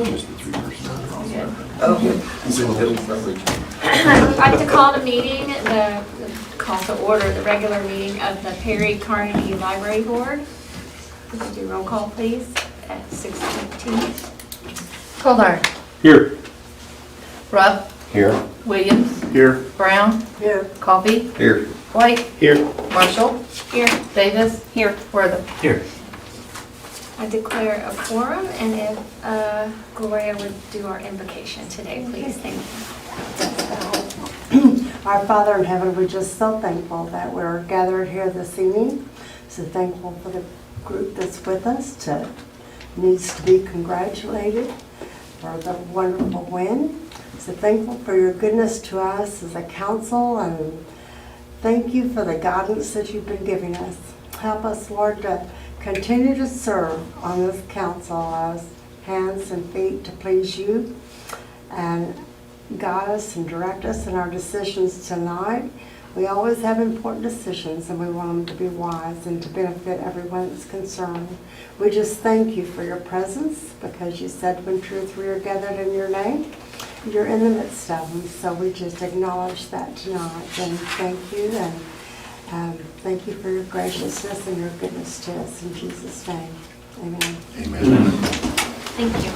I'd like to call call to order the regular meeting of the Perry Carnegie Library Board. Would you do roll call, please, at 6:15? Goldar. Here. Rupp. Here. Williams. Here. Brown. Here. Coffee. Here. White. Here. Marshall. Here. Davis. Here. Wortham. Here. I declare a quorum, and if Gloria would do our invocation today, please. Thank you. Our Father in heaven, we're just so thankful that we're gathered here this evening. So thankful for the group that's with us, needs to be congratulated for the wonderful win. So thankful for your goodness to us as a council, and thank you for the guidance that you've been giving us. Help us, Lord, to continue to serve on this council as hands and feet to please you, and guide us and direct us in our decisions tonight. We always have important decisions, and we want them to be wise and to benefit everyone that's concerned. We just thank you for your presence, because you said when two or three are gathered in your name, you're in the midst of them. So we just acknowledge that tonight, and thank you, and thank you for your graciousness and your goodness to us. In Jesus' name, amen. Amen. Thank you.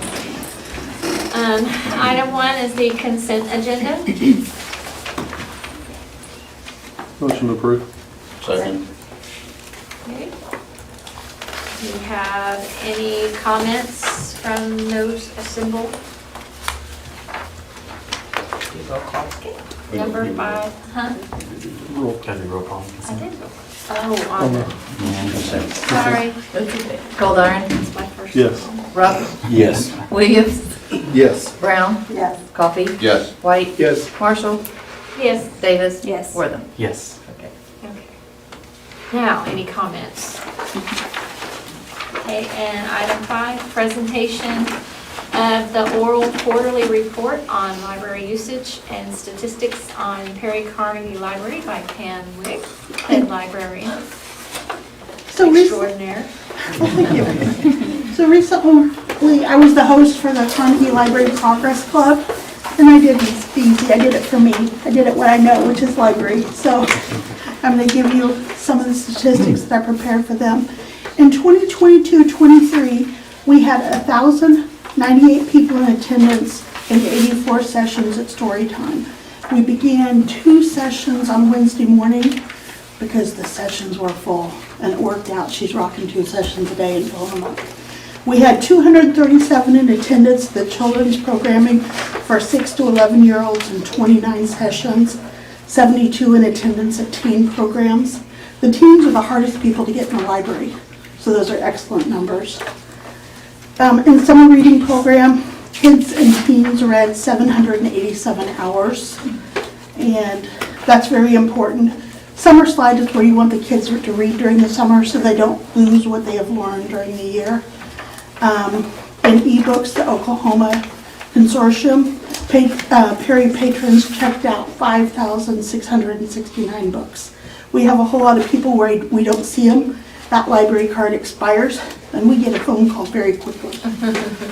Item 1 is the consent agenda. Motion approved. Second. Okay. Do you have any comments from those assembled? Okay. Number 5, huh? Roll. Can we roll call? I did. Oh, on the, sorry, Goldar. that's my first. Yes. call. Rupp. Yes. Williams. Yes. Brown. Yes. Coffee. Yes. White. Yes. Marshall. Yes. Davis. Yes. Wortham. Yes. Okay. Okay. Now, any comments? Okay, and item 5, presentation of the oral quarterly report on library usage and statistics on Perry Carnegie Library by Pam Wick, head librarian extraordinaire. So recently, I was the host for the Carnegie Library Progress Club, and I did this easy. I did it for me. I did it what I know, which is library. So I'm going to give you some of the statistics that I prepared for them. In 2022-23, we had 1,098 people in attendance and 84 sessions at story time. We began 2 sessions on Wednesday morning because the sessions were full, and it worked out. She's rocking 2 sessions a day and filling them up. We had 237 in attendance, the children's programming for 6 to 11-year-olds in 29 sessions, 72 in attendance at teen programs. The teens are the hardest people to get in the library, so those are excellent numbers. In summer reading program, kids and teens read 787 hours, and that's very important. Summer slide is where you want the kids to read during the summer so they don't lose what they have learned during the year. In ebooks, the Oklahoma Consortium, Perry patrons checked out 5,669 books. We have a whole lot of people where we don't see them. That library card expires, and we get a phone call very quickly.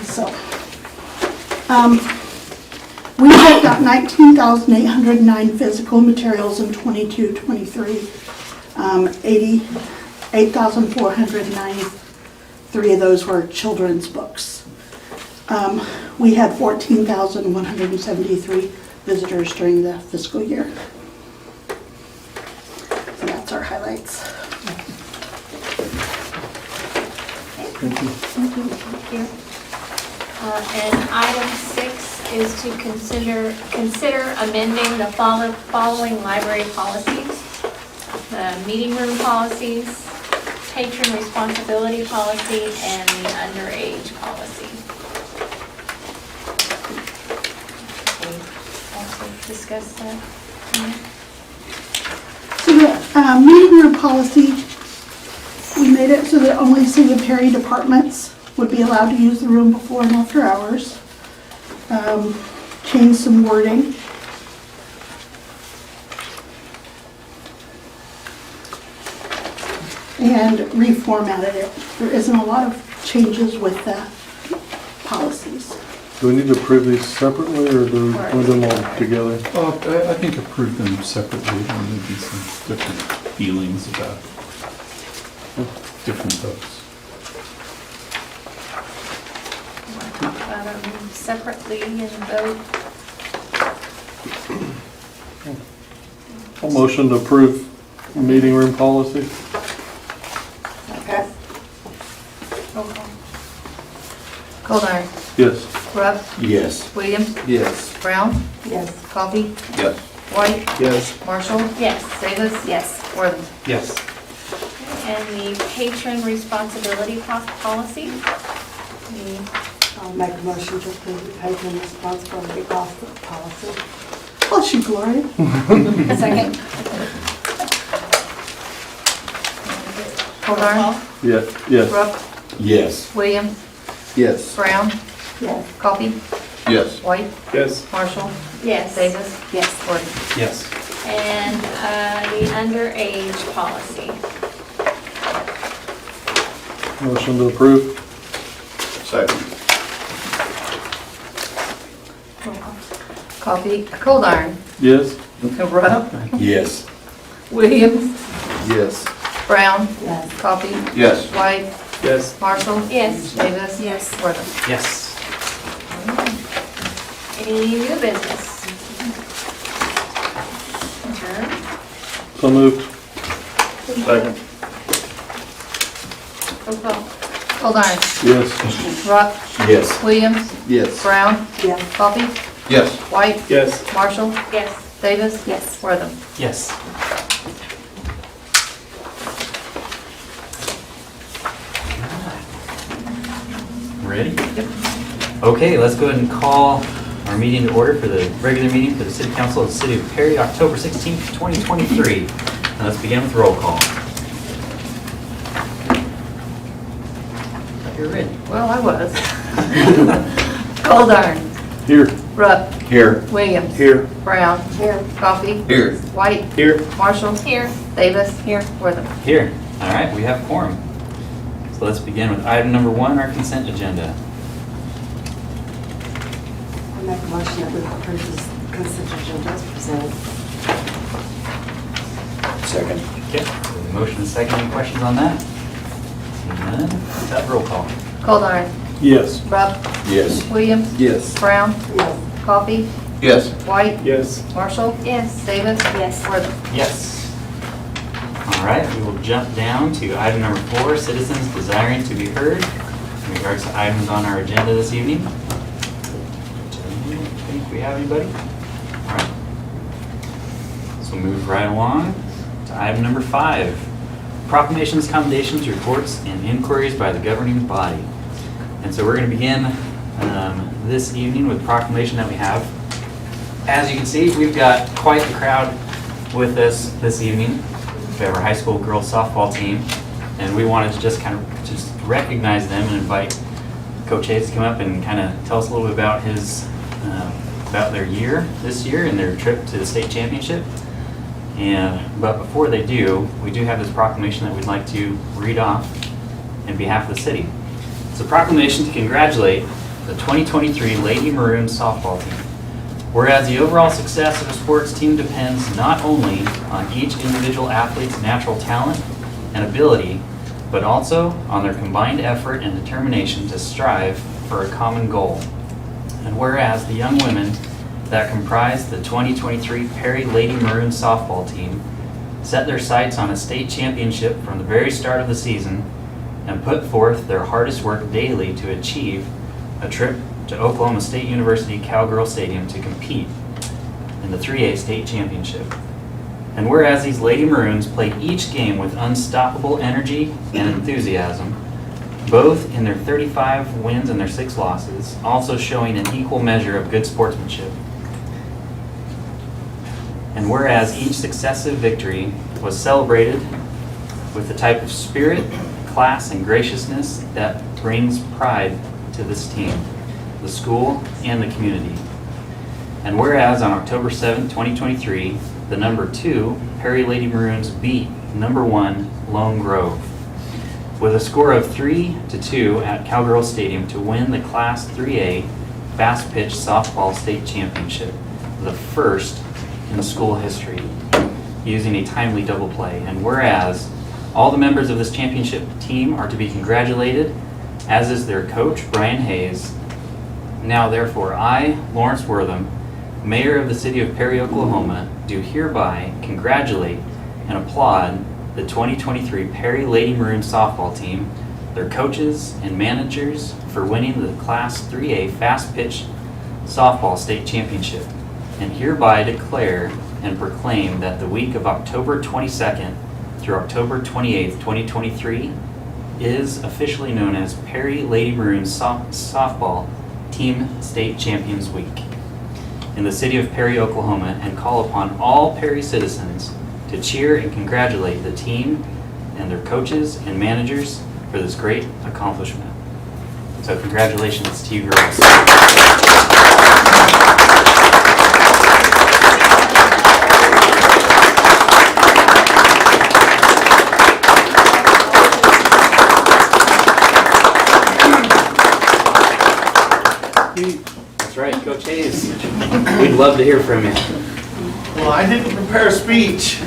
So, we have got 19,809 physical materials in 22-23. 8,493 of those were children's books. We had 14,173 visitors during the fiscal year. So that's our highlights. Thank you. And item 6 is to consider amending the following library policies: the meeting room policies, patron responsibility policy, and the underage policy. We also discussed that. So the meeting room policy, we made it so that only single Perry departments would be allowed to use the room before and after hours. Changed some wording. And reformatted it. There isn't a lot of changes with the policies. Do we need to approve these separately, or do we want them all together? I think approve them separately. There may be some different feelings about different votes. Want to talk about them separately and vote? A motion to approve meeting room policy? Okay. Roll call. Goldar. Yes. Rupp. Yes. Williams. Yes. Brown. Yes. Coffee. Yes. White. Yes. Marshall. Yes. Davis. Yes. Worthing. Yes. And the patron responsibility policy. I'll make a motion to approve the patron responsibility policy. Bless you, Gloria. Second. Goldar. Yes. Rupp. Yes. Williams. Yes. Brown. Yes. Coffee. Yes. White. Yes. Marshall. Yes. Davis. Yes. Worthing. Yes. And the underage policy. Motion to approve? Second. Roll call. Coffee. Goldar. Yes. Rupp. Yes. Williams. Yes. Brown. Yes. Coffee. Yes. White. Yes. Marshall. Yes. Davis. Yes. Worthing. Yes. Any new business? Adjourn. So moved. Second. Roll call. Goldar. Yes. Rupp. Yes. Williams. Yes. Brown. Yes. Coffee. Yes. White. Yes. Marshall. Yes. Davis. Yes. Worthing. Yes. Ready? Yep. Okay, let's go ahead and call our meeting to order for the regular meeting for the City Council of the City of Perry, October 16th, 2023. And let's begin with roll call. You're ready. Well, I was. Goldar. Here. Rupp. Here. Williams. Here. Brown. Here. Coffee. Here. White. Here. Marshall. Here. Davis. Here. Worthing. Here. All right, we have quorum. So let's begin with item number 1, our consent agenda. I make a motion that we approve this consent agenda as presented. Second. Okay, so the motion is second. Any questions on that? Seeing none, let's have roll call. Goldar. Yes. Rupp. Yes. Williams. Yes. Brown. Yes. Coffee. Yes. White. Yes. Marshall. Yes. Davis. Yes. Worthing. Yes. All right, we will jump down to item number 4, citizens desiring to be heard in regards to items on our agenda this evening. I think we have anybody? All right. So we'll move right along to item number 5, proclamations, commendations, reports, and inquiries by the governing body. And so we're going to begin this evening with the proclamation that we have. As you can see, we've got quite the crowd with us this evening. We have our high school girls softball team, and we wanted to just kind of just recognize them and invite Coach Hayes to come up and kind of tell us a little bit about about their year this year and their trip to the state championship. But before they do, we do have this proclamation that we'd like to read off in behalf of the city. It's a proclamation to congratulate the 2023 Lady Maroons softball team. Whereas the overall success of a sports team depends not only on each individual athlete's natural talent and ability, but also on their combined effort and determination to strive for a common goal. And whereas the young women that comprise the 2023 Perry Lady Maroons softball team set their sights on a state championship from the very start of the season and put forth their hardest work daily to achieve a trip to Oklahoma State University Cowgirl Stadium to compete in the 3A state championship. And whereas these Lady Maroons play each game with unstoppable energy and enthusiasm, both in their 35 wins and their 6 losses, also showing an equal measure of good sportsmanship. And whereas each successive victory was celebrated with the type of spirit, class, and graciousness that brings pride to this team, the school, and the community. And whereas on October 7th, 2023, the number 2 Perry Lady Maroons beat number 1 Lone Grove with a score of 3-2 at Cowgirl Stadium to win the Class 3A Fast Pitch Softball State Championship, the first in school history, using a timely double play. And whereas all the members of this championship team are to be congratulated, as is their coach, Brian Hayes. Now therefore, I, Lawrence Wortham, Mayor of the City of Perry, Oklahoma, do hereby congratulate and applaud the 2023 Perry Lady Maroon softball team, their coaches and managers for winning the Class 3A Fast Pitch Softball State Championship, and hereby declare and proclaim that the week of October 22nd through October 28th, 2023 is officially known as Perry Lady Maroon Softball Team State Champions Week in the city of Perry, Oklahoma, and call upon all Perry citizens to cheer and congratulate the team and their coaches and managers for this great accomplishment. So congratulations to you girls. That's right, Coach Hayes. We'd love to hear from you. Well, I didn't prepare a speech.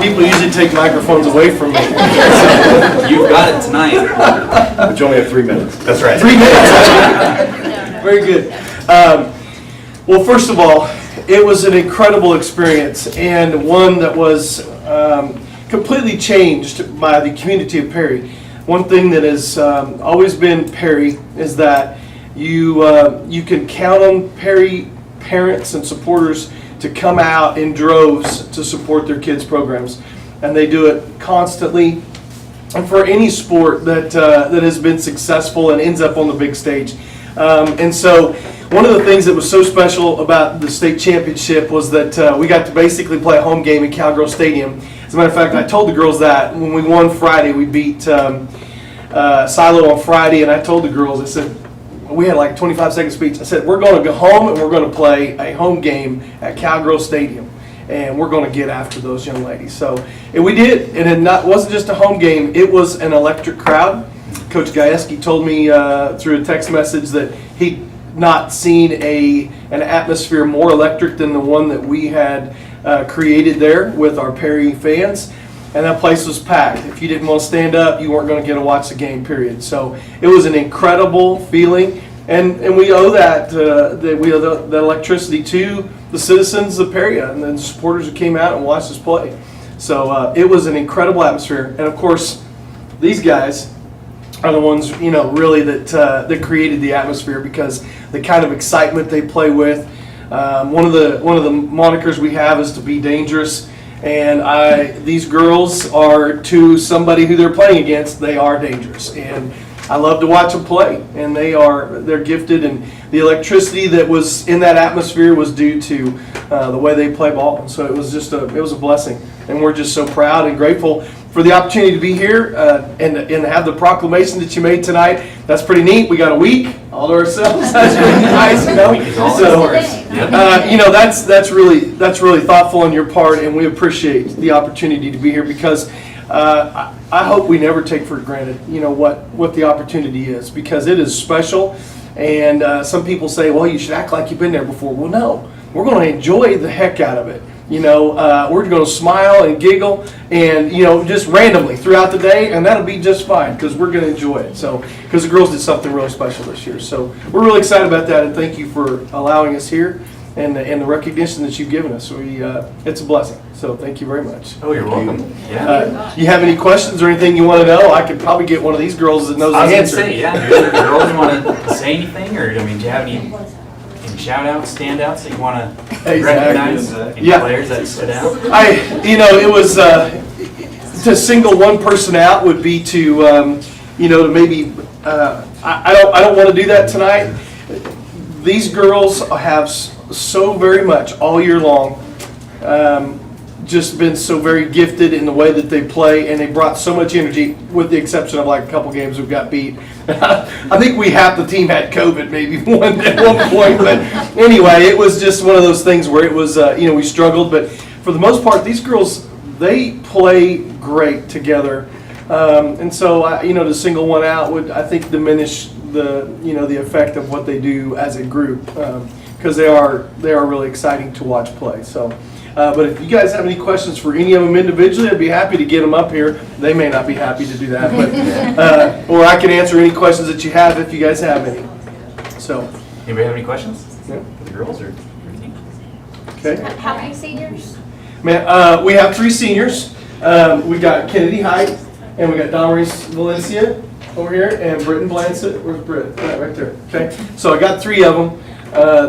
People usually take microphones away from me. You've got it tonight. But you only have 3 minutes. That's right. 3 minutes. Very good. Well, first of all, it was an incredible experience and one that was completely changed by the community of Perry. One thing that has always been Perry is that you can count on Perry parents and supporters to come out in droves to support their kids' programs, and they do it constantly. And for any sport that has been successful and ends up on the big stage, and so one of the things that was so special about the state championship was that we got to basically play a home game in Cowgirl Stadium. As a matter of fact, I told the girls that when we won Friday, we beat Silo on Friday, and I told the girls, I said, we had like 25-second speech. I said, we're going to go home and we're going to play a home game at Cowgirl Stadium, and we're going to get after those young ladies. So, and we did, and it wasn't just a home game, it was an electric crowd. Coach Gajewski told me through a text message that he'd not seen an atmosphere more electric than the one that we had created there with our Perry fans. And that place was packed. If you didn't want to stand up, you weren't going to get to watch the game, period. So it was an incredible feeling. And we owe that electricity to the citizens of Perry and the supporters who came out and watched us play. So it was an incredible atmosphere. And of course, these guys are the ones, really that created the atmosphere, because the kind of excitement they play with. One of the monikers we have is to be dangerous. And these girls are, to somebody who they're playing against, they are dangerous. And I love to watch them play. And they're gifted. And the electricity that was in that atmosphere was due to the way they play ball. And so it was just it was a blessing. And we're just so proud and grateful for the opportunity to be here and have the proclamation that you made tonight. That's pretty neat. We got a week all to ourselves. That's really nice, So, that's really thoughtful on your part, and we appreciate the opportunity to be here, because I hope we never take for granted, what the opportunity is, because it is special. And some people say, well, you should act like you've been there before. Well, no, we're going to enjoy the heck out of it. We're going to smile and giggle and, just randomly throughout the day, and that'll be just fine, because we're going to enjoy it. So, because the girls did something really special this year. So we're really excited about that, and thank you for allowing us here and the recognition that you've given us. It's a blessing. So thank you very much. Oh, you're welcome. Yeah. You have any questions or anything you want to know? I could probably get one of these girls that knows the I was answer. going to say, yeah. Do the girls want to say anything, or do you have any shout-outs, standouts that you want to recognize? Any players that stood out? It was to single one person out would be to to maybe I don't want to do that tonight. These girls have so very much all year long just been so very gifted in the way that they play, and they brought so much energy, with the exception of like a couple games we've got beat. I think half the team had COVID maybe at one point, but anyway, it was just one of those things where it was, we struggled, but for the most part, these girls, they play great together. And so, to single one out would, I think, diminish the effect of what they do as a group, because they are really exciting to watch play. So, but if you guys have any questions for any of them individually, I'd be happy to get them up here. They may not be happy to do that, but or I can answer any questions that you have if you guys have any. So, Anybody have any questions? Yeah. For the girls or your team? okay. How many seniors? Man, we have 3 seniors. We got Kennedy Height, and we got Damaris Valencia over here, and Britton Blansett. Where's Britt? Right there. Okay. So I got 3 of them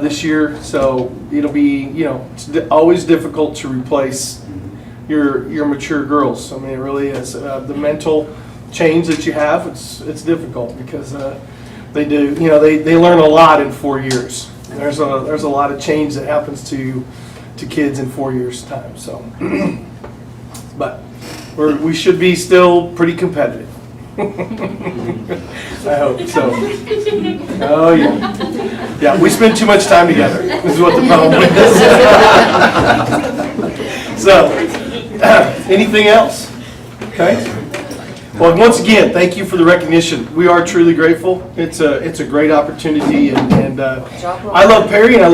this year. So it'll be, it's always difficult to replace your mature girls. I mean, it really is. The mental change that you have, it's difficult because they do, they learn a lot in 4 years. There's a lot of change that happens to kids in 4 years' time. So, but we should be still pretty competitive. I hope so. Oh yeah, yeah. We spend too much time together. This is what the problem is. So, anything else? Okay. Well, once again, thank you for the recognition. We are truly grateful. It's a great opportunity, and I love Perry, and I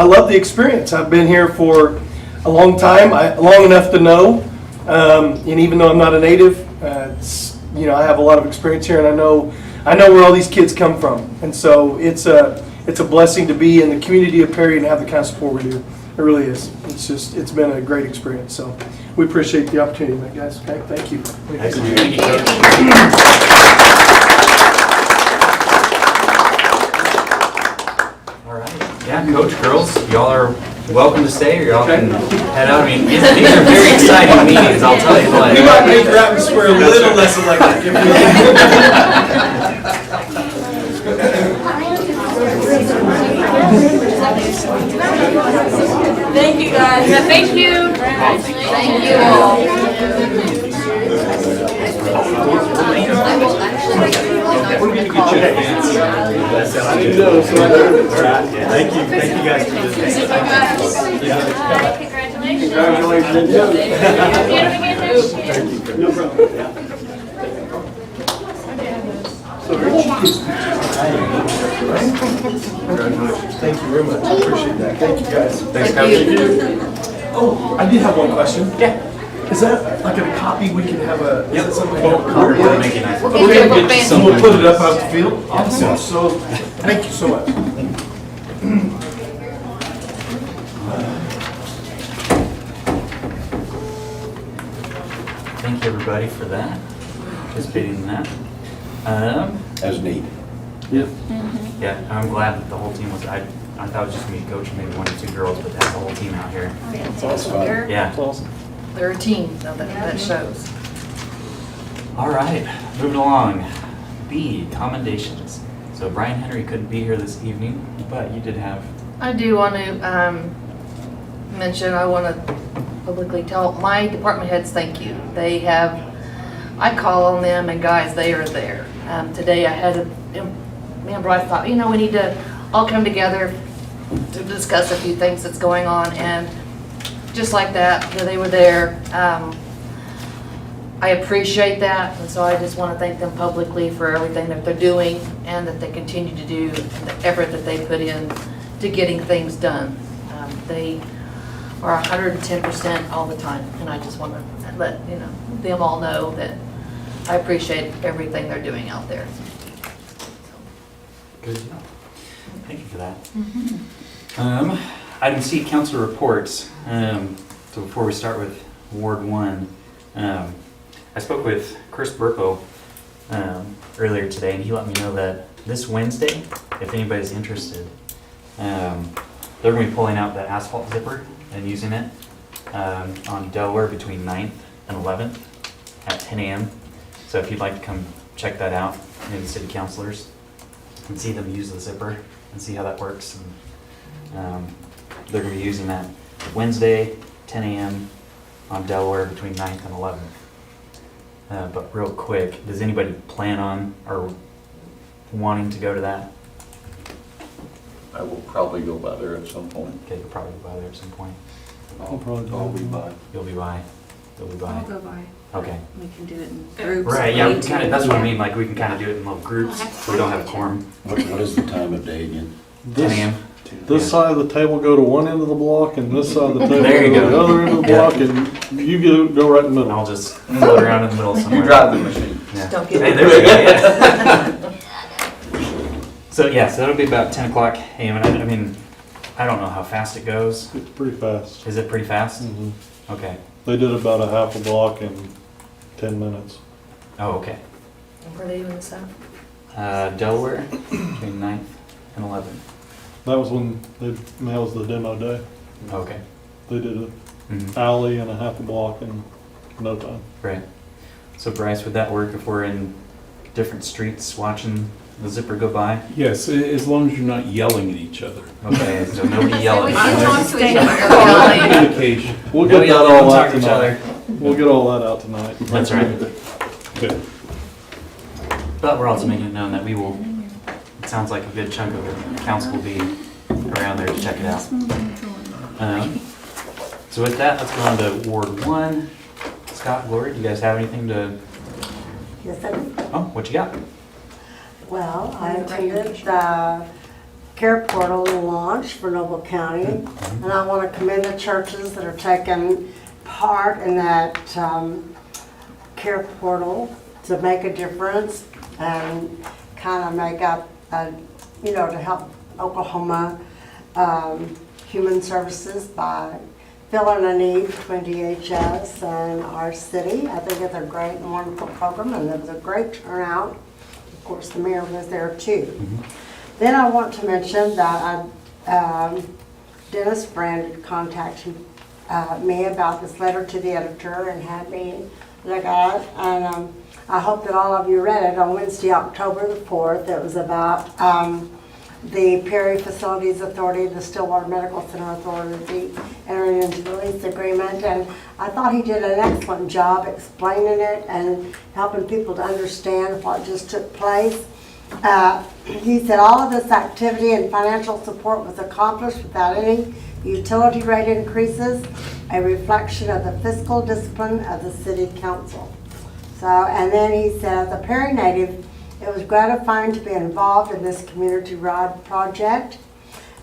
love the experience. I've been here for a long time, long enough to know, and even though I'm not a native, I have a lot of experience here, and I know where all these kids come from, and so it's a blessing to be in the community of Perry and have the kind of support we do. It really is. It's been a great experience. So we appreciate the opportunity, guys. Okay, thank you. Excellent. Thank you, Coach. All right. Yeah, Coach, girls, y'all are welcome to stay, or y'all can head out. I mean, these are very exciting meetings, I'll tell you what. We might make your atmosphere a little less electric. Thank you, guys. Thank you. Thank you all. Thank you guys for this. Congratulations. No problem. Thank you very much. I appreciate that. Thank you, guys. Thanks, Coach. Oh, I did have one question. Yeah. Is that like a copy we can have a? Yep. Is that something? We'll make it nice. Okay, so we'll put it up out the field. Awesome. So, thank you so much. Thank you, everybody, for that, participating in that. As neat. Yeah. Yeah, I'm glad that the whole team was, I thought it was just me, Coach, and maybe 1 or 2 girls, but to have the whole team out here. That's fun. Yeah. Awesome. They're a team, so that shows. All right, moving along. B, commendations. So Brian Henry couldn't be here this evening, but you did have. I do want to mention, I want to publicly tell my department heads thank you. They have, I call on them, and guys, they are there. Today I had me and Bryce thought, we need to all come together to discuss a few things that's going on, and just like that, they were there. I appreciate that, and so I just want to thank them publicly for everything that they're doing and that they continue to do, and the effort that they put in to getting things done. They are 110% all the time, and I just want to let them all know that I appreciate everything they're doing out there. Good to know. Thank you for that. Item C, council reports. So before we start with Ward 1, I spoke with Chris Burpo earlier today, and he let me know that this Wednesday, if anybody's interested, they're going to be pulling out the asphalt zipper and using it on Delaware between 9th and 11th at 10 a.m. So if you'd like to come check that out, maybe the city councilors, and see them use the zipper and see how that works. And, they're going to be using that Wednesday, 10 a.m. on Delaware between 9th and 11th. But real quick, does anybody plan on or wanting to go to that? I will probably go by there at some point. Okay, you'll probably be by there at some point. I'll probably I'll be by. You'll be by. They'll be by. I'll go by. Okay. We can do it in groups. Right, yeah, we can kind of, that's what I mean, like, we can kind of do it in little groups. We don't have a quorum. What is the time of day again? 10 a.m. This side of the table go to one end of the block, and this side of the table There you go to the go. other end of the Yeah. block, and you go right in the And I'll middle. just float around in the middle somewhere. You drive the machine. Yeah. Don't get Hey, it. there we go, yeah. So, yeah, so it'll be about 10 o'clock a.m. And I mean, I don't know how fast it goes. It's pretty fast. Is it pretty fast? Mhm. Okay. They did about a half a block in 10 minutes. Oh, okay. Where are they doing this at? Delaware, between 9th and 11th. That was when that was the demo day. Okay. They did an Mhm. alley and a half a block in no time. Right. So Bryce, would that work if we're in different streets watching the zipper go by? Yes, as long as you're not yelling at each other. Okay, so nobody So yelling. we can talk to each other. Communication. We'll No get that yelling, all don't talk out to each tonight. other. We'll get all that out tonight. That's right. Okay. But we're also making it known that we will, it sounds like a good chunk of the council will be around there to check it out. So with that, let's go on to Ward 1. Scott, Gloria, do you guys have anything to, Yes, I do. oh, what you got? Well, I attended the Care Portal launch for Noble County, and I want to commend the churches that are taking part in that Care Portal to make a difference and kind of make up, to help Oklahoma Human Services by filling a need between DHS and our city. I think it's a great and wonderful program, and it was a great turnout. Of course, the mayor was there too. Then I want to mention that Dennis Brand contacted me about this letter to the editor and had me look at it. And I hope that all of you read it on Wednesday, October the 4th. It was about the Perry Facilities Authority, the Stillwater Medical Center Authority entering into the lease agreement. And I thought he did an excellent job explaining it and helping people to understand what just took place. He said all of this activity and financial support was accomplished without any utility rate increases, a reflection of the fiscal discipline of the city council. So, and then he said, as a Perry native, it was gratifying to be involved in this community ride project.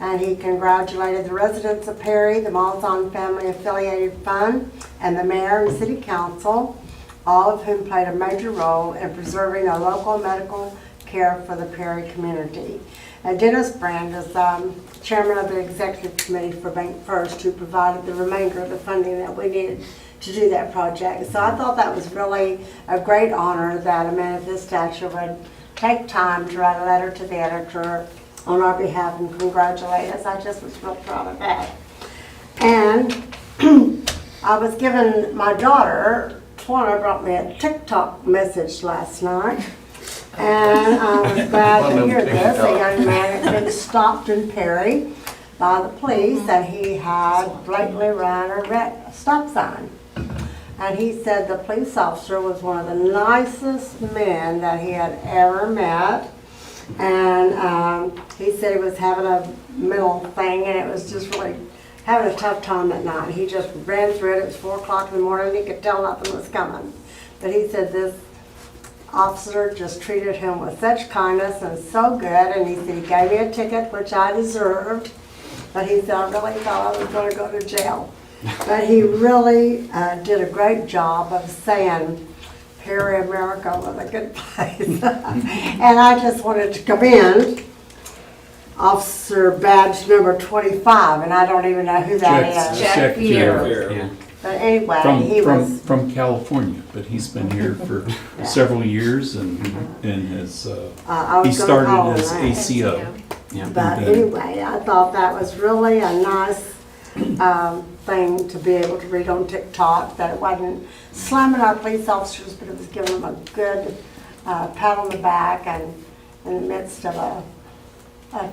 And he congratulated the residents of Perry, the Malzahn Family Affiliated Fund, and the mayor and city council, all of whom played a major role in preserving a local medical care for the Perry community. And Dennis Brand is chairman of the executive committee for Bank First, who provided the remainder of the funding that we needed to do that project. So I thought that was really a great honor that a man of this stature would take time to write a letter to the editor on our behalf and congratulate us. I just was real proud of that. And I was given, my daughter, Twana, brought me a TikTok message last night. And I was glad to hear this. A young man had been stopped in Perry by the police, and he had blatantly ran a red stop sign. And he said the police officer was one of the nicest men that he had ever met. And he said he was having a mental thing, and it was just really having a tough time at night. He just ran through it. It was 4 o'clock in the morning. He could tell nothing was coming. But he said this officer just treated him with such kindness and so good. And he said he gave me a ticket, which I deserved. But he said, I really thought I was going to go to jail. But he really did a great job of saying Perry, America was a good place. And I just wanted to commend Officer Badge number 25, and I don't even know who that is. Jack Fier. Yeah. But anyway, he was, From California, but he's been here for several years and has, I he was going to call started him as that. ACO. Yeah. But anyway, I thought that was really a nice thing to be able to read on TikTok, that it wasn't slamming our police officers, but it was giving them a good pat on the back, and in the midst of a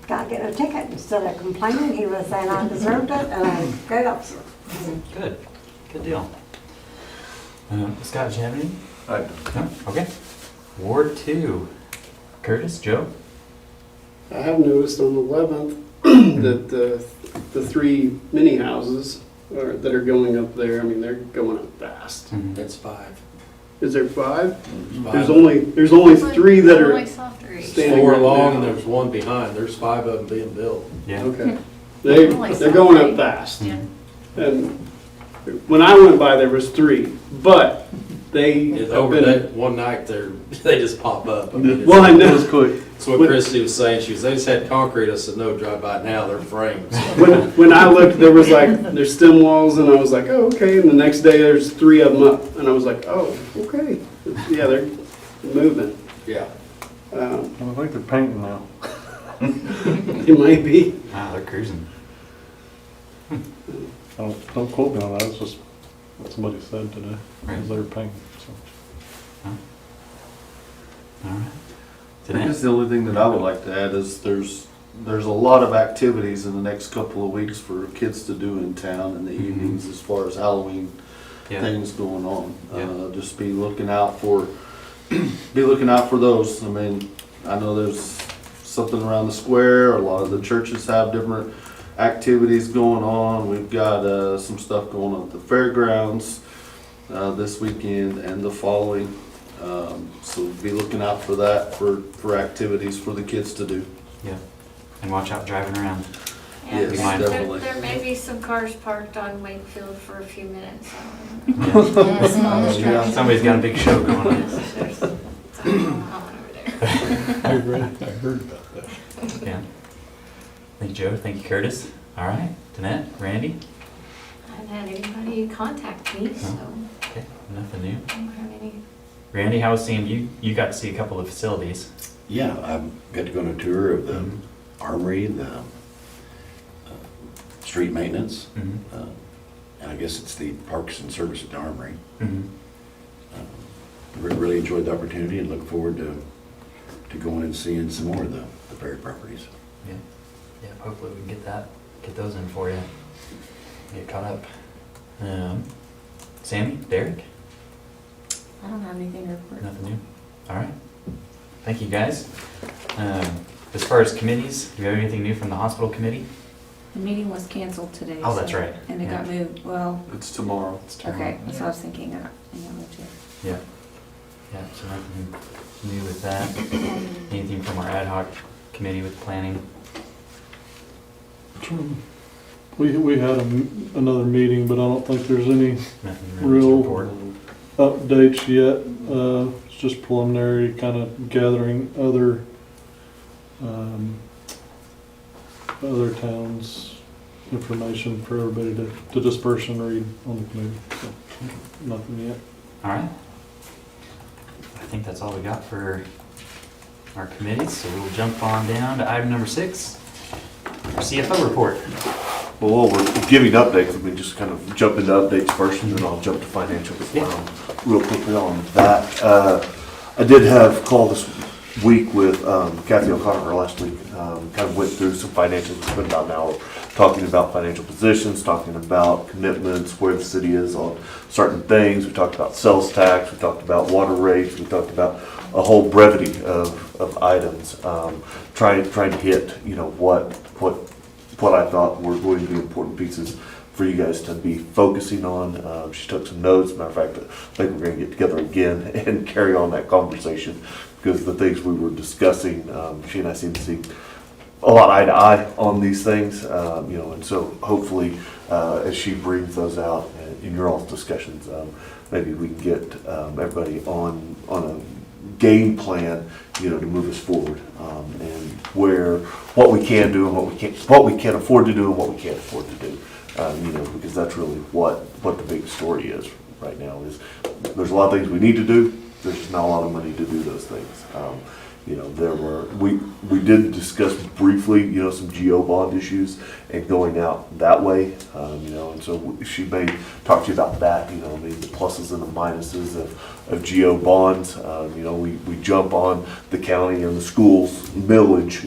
guy getting a ticket, instead of complaining, he was saying I deserved it, and I'm a great officer. Good. Good deal. Scott, do you have any? I don't. No? Okay. Ward 2. Curtis, Joe? I have noticed on the 11th that the 3 mini houses that are going up there, I mean, they're going up fast. That's 5. Is there 5? There's There's only 3 that I are only saw 3. standing 4 right long and now. there's 1 behind. There's 5 of them being built. Yeah. Okay. Only They're saw going 3. up fast. Yeah. And when I went by, there was 3, but they have Over been, that one night, they just pop up. I mean, it's- well, I It know, was quick. That's what Christy was saying. She was, they just had concrete. I said, no, drive by now. They're frames. when I looked, there was like, there's stem walls, and I was like, oh, okay, and the next day, there's 3 of them up, and I was like, oh, okay, yeah, they're moving. Yeah. I think they're painting now. It might be. Wow, they're cruising. Don't quote me on that, it's just what somebody said today, Right. because they were painting, so. All right. I guess the only thing that I would like to add is there's a lot of activities in the next couple of weeks for kids to do in town in the evenings as far as Halloween Yeah. things going on. Yeah. Just be looking out for those. I mean, I know there's something around the square. A lot of the churches have different activities going on. We've got some stuff going on at the fairgrounds this weekend and the following. So be looking out for that, for activities for the kids to do. Yeah. And watch out driving around. Yeah, Yes, there- definitely. There may be some cars parked on Wakefield for a few minutes. Yeah. Small Yeah. distraction. Somebody's got a big show going on. Yes, there's something going on over there. I heard about that. Yeah. Thank you, Joe. Thank you, Curtis. All right. Danette, Randy? I haven't had anybody contact me, so Okay. Nothing new. I don't have any. Randy, how was seeing you? You got to see a couple of facilities. Yeah, I got to go on a tour of the armory, the street maintenance, Mm-hmm. and I guess it's the parks and service at the armory. Mm-hmm. Really enjoyed the opportunity and look forward to going and seeing some more of the Perry properties. Yeah. Yeah. Hopefully we can get those in for you. Get caught up. Sammy, Derek? I don't have anything to report. Nothing new? All right. Thank you, guys. As far as committees, do you have anything new from the hospital committee? The meeting was canceled today. Oh, that's so- right. And it Yeah. got moved, well, It's tomorrow. okay, that's what I was thinking, I got moved too. Yeah. Yeah, so nothing new with that. Anything from our ad hoc committee with planning? We had another meeting, but I don't think there's any Nothing really to real report. updates yet. It's just preliminary, kind of gathering other towns' information for everybody to disperse and read on the committee. So, nothing yet. All right. I think that's all we got for our committees, so we'll jump on down to item number 6, our CFO report. Well, while we're giving updates, we just kind of jump into updates first, and then I'll jump to financials real quickly on that. I did have a call this week with Kathy O'Connor last week. Kind of went through some financials. We spent about an hour talking about financial positions, talking about commitments, where the city is on certain things. We talked about sales tax. We talked about water rates. We talked about a whole brevity of items, trying to hit what I thought were going to be important pieces for you guys to be focusing on. She took some notes. Matter of fact, I think we're going to get together again and carry on that conversation, because the things we were discussing, she and I seem to see a lot eye to eye on these things, and so hopefully as she brings those out in your all's discussions, maybe we can get everybody on a game plan, to move us forward, and what we can do and what we can afford to do and what we can't afford to do, because that's really what the big story is right now. Is there's a lot of things we need to do. There's just not a lot of money to do those things. We did discuss briefly, some GO bond issues and going out that way, and so she may talk to you about that, maybe the pluses and the minuses of GO bonds. We jump on the county and the schools millage,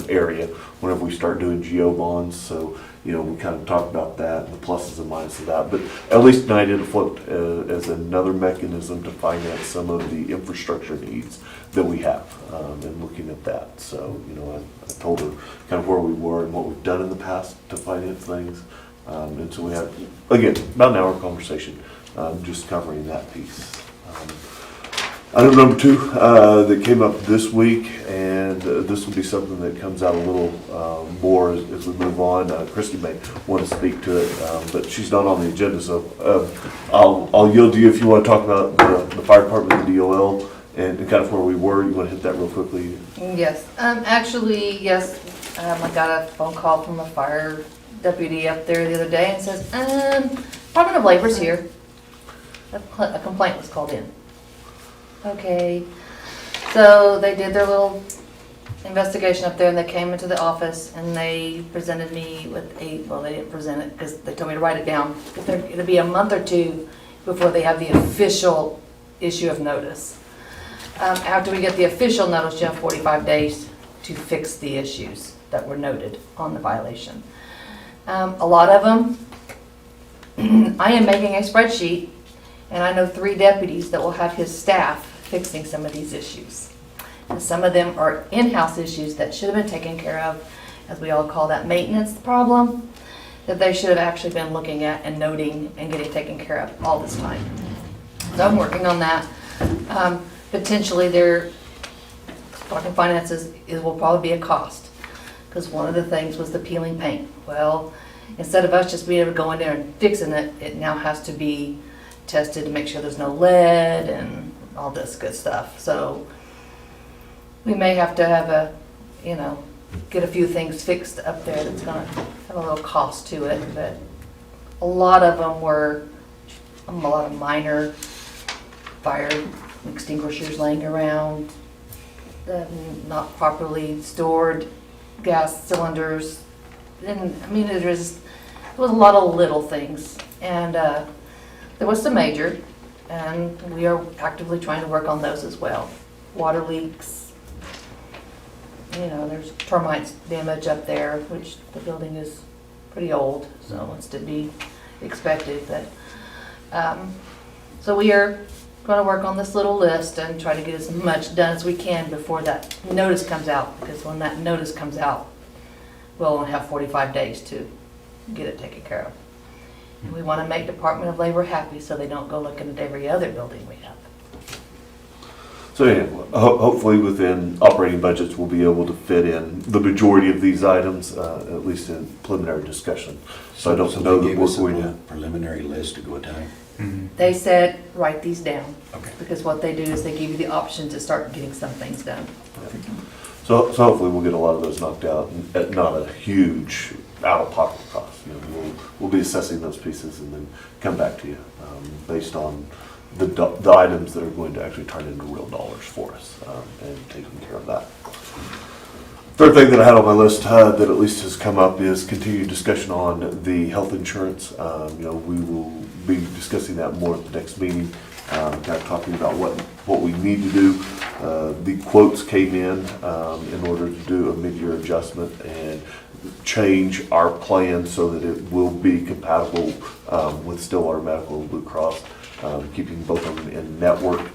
area whenever we start doing GO bonds. So, we kind of talk about that and the pluses and minuses of that. But at least tonight it flipped as another mechanism to finance some of the infrastructure needs that we have, and looking at that. So, I told her kind of where we were and what we've done in the past to finance things. And so we had, again, about an hour conversation, just covering that piece. Item number 2 that came up this week, and this will be something that comes out a little more as we move on. Christy may want to speak to it, but she's not on the agenda, so I'll yield to you if you want to talk about the fire department, the DOL, and kind of where we were. You want to hit that real quickly? Yes, actually, yes, I got a phone call from a fire deputy up there the other day and says, Department of Labor's here. A complaint was called in. Okay, so they did their little investigation up there and they came into the office and they presented me with well, they didn't present it because they told me to write it down. It'll be a month or 2 before they have the official issue of notice. After we get the official notice, you have 45 days to fix the issues that were noted on the violation. A lot of them, I am making a spreadsheet, and I know 3 deputies that will have his staff fixing some of these issues. And some of them are in-house issues that should have been taken care of, as we all call that maintenance problem, that they should have actually been looking at and noting and getting taken care of all this time. So I'm working on that. Potentially their talking finances, it will probably be a cost, because one of the things was the peeling paint. Well, instead of us just being able to go in there and fixing it, it now has to be tested to make sure there's no lead and all this good stuff. So we may have to have get a few things fixed up there that's gonna have a little cost to it, but a lot of them were a lot of minor fire extinguishers laying around, not properly stored gas cylinders, and I mean it was a lot of little things, and there was some major, and we are actively trying to work on those as well. Water leaks, there's termites damage up there, which the building is pretty old, so it's to be expected. But so we are going to work on this little list and try to get as much done as we can before that notice comes out, because when that notice comes out, we'll only have 45 days to get it taken care of. And we want to make Department of Labor happy so they don't go looking at every other building we have. So yeah, hopefully within operating budgets, we'll be able to fit in the majority of these items, at least in preliminary discussion. So I don't know they that gave us we're going a to. preliminary list to go down. They said, write these down. Okay. Because what they do is they give you the option to start getting some things done. So hopefully we'll get a lot of those knocked out at not a huge out-of-pocket cost. We'll be assessing those pieces and then come back to you based on the items that are going to actually turn into real dollars for us and taking care of that. Third thing that I had on my list that at least has come up is continued discussion on the health insurance. We will be discussing that more at the next meeting, kind of talking about what we need to do. The quotes came in order to do a mid-year adjustment and change our plan so that it will be compatible with Stillwater Medical and Blue Cross, keeping both of them in network.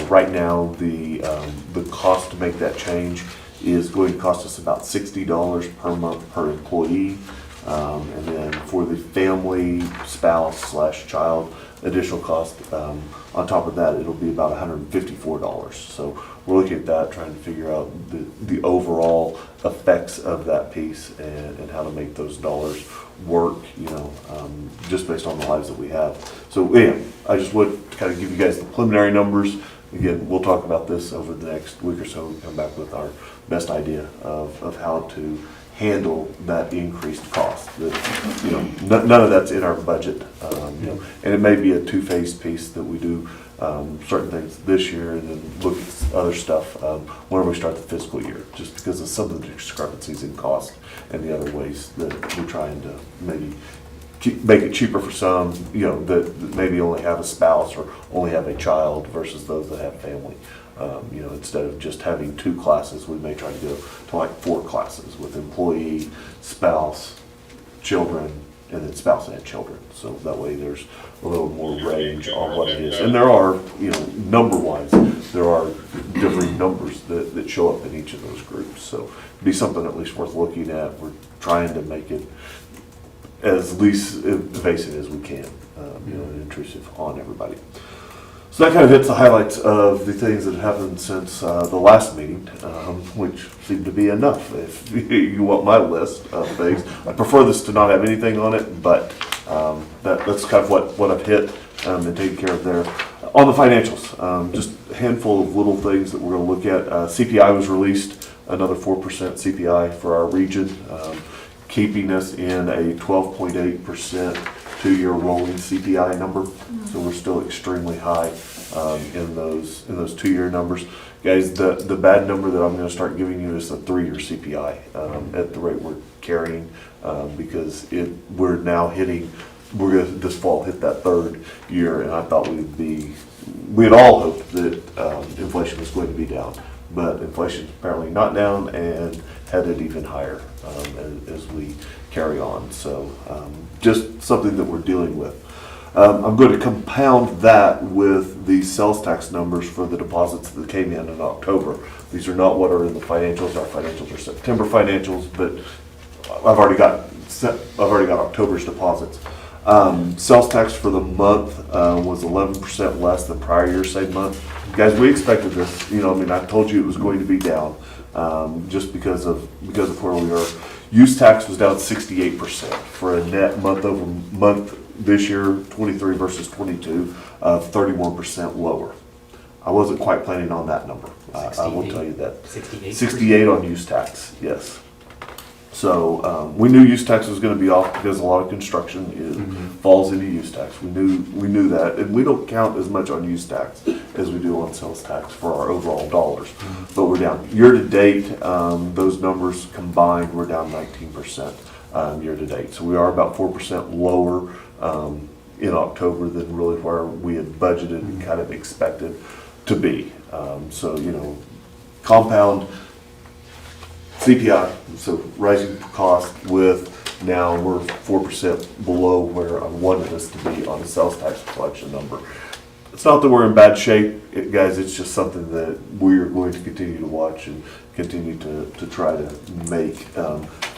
Right now, the cost to make that change is going to cost us about $60 per month per employee. And then for the family, spouse / child, additional cost, on top of that, it'll be about $154. So we're looking at that, trying to figure out the overall effects of that piece and how to make those dollars work, just based on the lives that we have. So yeah, I just would kind of give you guys the preliminary numbers. Again, we'll talk about this over the next week or so and come back with our best idea of how to handle that increased cost. None of that's in our budget, and it may be a 2-phased piece that we do certain things this year and then look at other stuff whenever we start the fiscal year, just because of some of the discrepancies in cost and the other ways that we're trying to maybe make it cheaper for some, that maybe only have a spouse or only have a child versus those that have family. Instead of just having 2 classes, we may try to go to like 4 classes with employee, spouse, children, and then spouse and children. So that way there's a little more range on what it is. And there are, number-wise, there are different numbers that show up in each of those groups. So it'd be something at least worth looking at. We're trying to make it as least invasive as we can, and intrusive on everybody. So that kind of hits the highlights of the things that have happened since the last meeting, which seemed to be enough. If you want my list of things, I prefer this to not have anything on it, but that's kind of what I've hit and taken care of there. On the financials, just a handful of little things that we're going to look at. CPI was released, another 4% CPI for our region, keeping us in a 12.8% 2-year rolling CPI number. So we're still extremely high in those 2-year numbers. Guys, the bad number that I'm going to start giving you is the 3-year CPI at the rate we're carrying, because we're now hitting. We're going to this fall hit that 3rd year, and I thought we had all hoped that inflation was going to be down, but inflation's apparently not down and headed even higher as we carry on. So just something that we're dealing with. I'm going to compound that with the sales tax numbers for the deposits that came in October. These are not what are in the financials. Our financials are September financials, but I've already got October's deposits. Sales tax for the month was 11% less than prior year same month. Guys, we expected this. I told you it was going to be down just because of where we are. Use tax was down 68% for a net month over month this year, 23 versus 22, of 31% lower. I wasn't quite planning on that number. I will tell you that. 68 on use tax, yes. So we knew use tax was going to be off because a lot of construction falls into use tax. We knew that, and we don't count as much on use tax as we do on sales tax for our overall dollars. But we're down year to date. Those numbers combined, we're down 19% year to date. So we are about 4% lower in October than really where we had budgeted and kind of expected to be. So compound CPI, so rising cost with now we're 4% below where I wanted us to be on the sales tax collection number. It's not that we're in bad shape, guys, it's just something that we're going to continue to watch and continue to try to make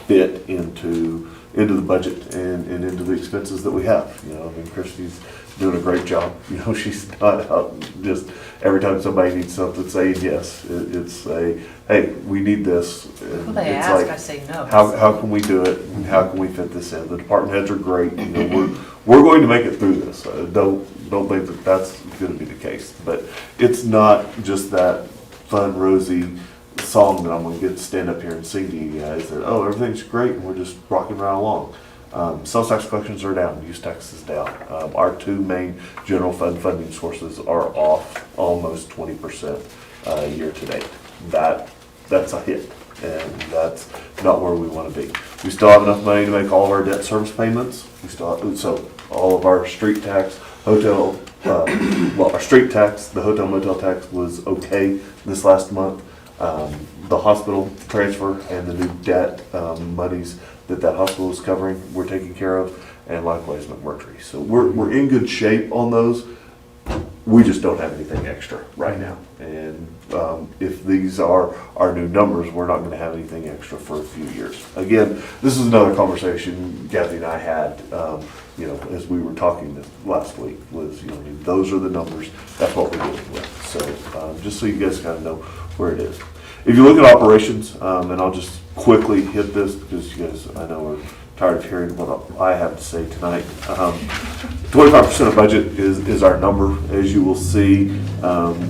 fit into the budget and into the expenses that we have. Christy's doing a great job. She's not out just every time somebody needs something saying yes. It's a, hey, we need this. And Well, they it's ask, like, I say no. How can we do it and how can we fit this in? The department heads are great. We're going to make it through this. Don't think that that's going to be the case. But it's not just that fun, rosy song that I'm going to get to stand up here and sing to you guys that, oh, everything's great and we're just rocking right along. Sales tax collections are down, use tax is down. Our 2 main general fund funding sources are off almost 20% year to date. That's a hit, and that's not where we want to be. We still have enough money to make all of our debt service payments. So all of our street tax, hotel, our street tax, the hotel motel tax was okay this last month. The hospital transfer and the new debt monies that hospital is covering, we're taking care of, and likewise McMurtry. So we're in good shape on those. We just don't have anything extra right now. And if these are our new numbers, we're not going to have anything extra for a few years. Again, this is another conversation Kathy and I had, as we were talking this last week, was, those are the numbers, that's what we're dealing with. So just so you guys kind of know where it is. If you look at operations, and I'll just quickly hit this because you guys, I know, are tired of hearing what I have to say tonight. 25% of budget is our number. As you will see,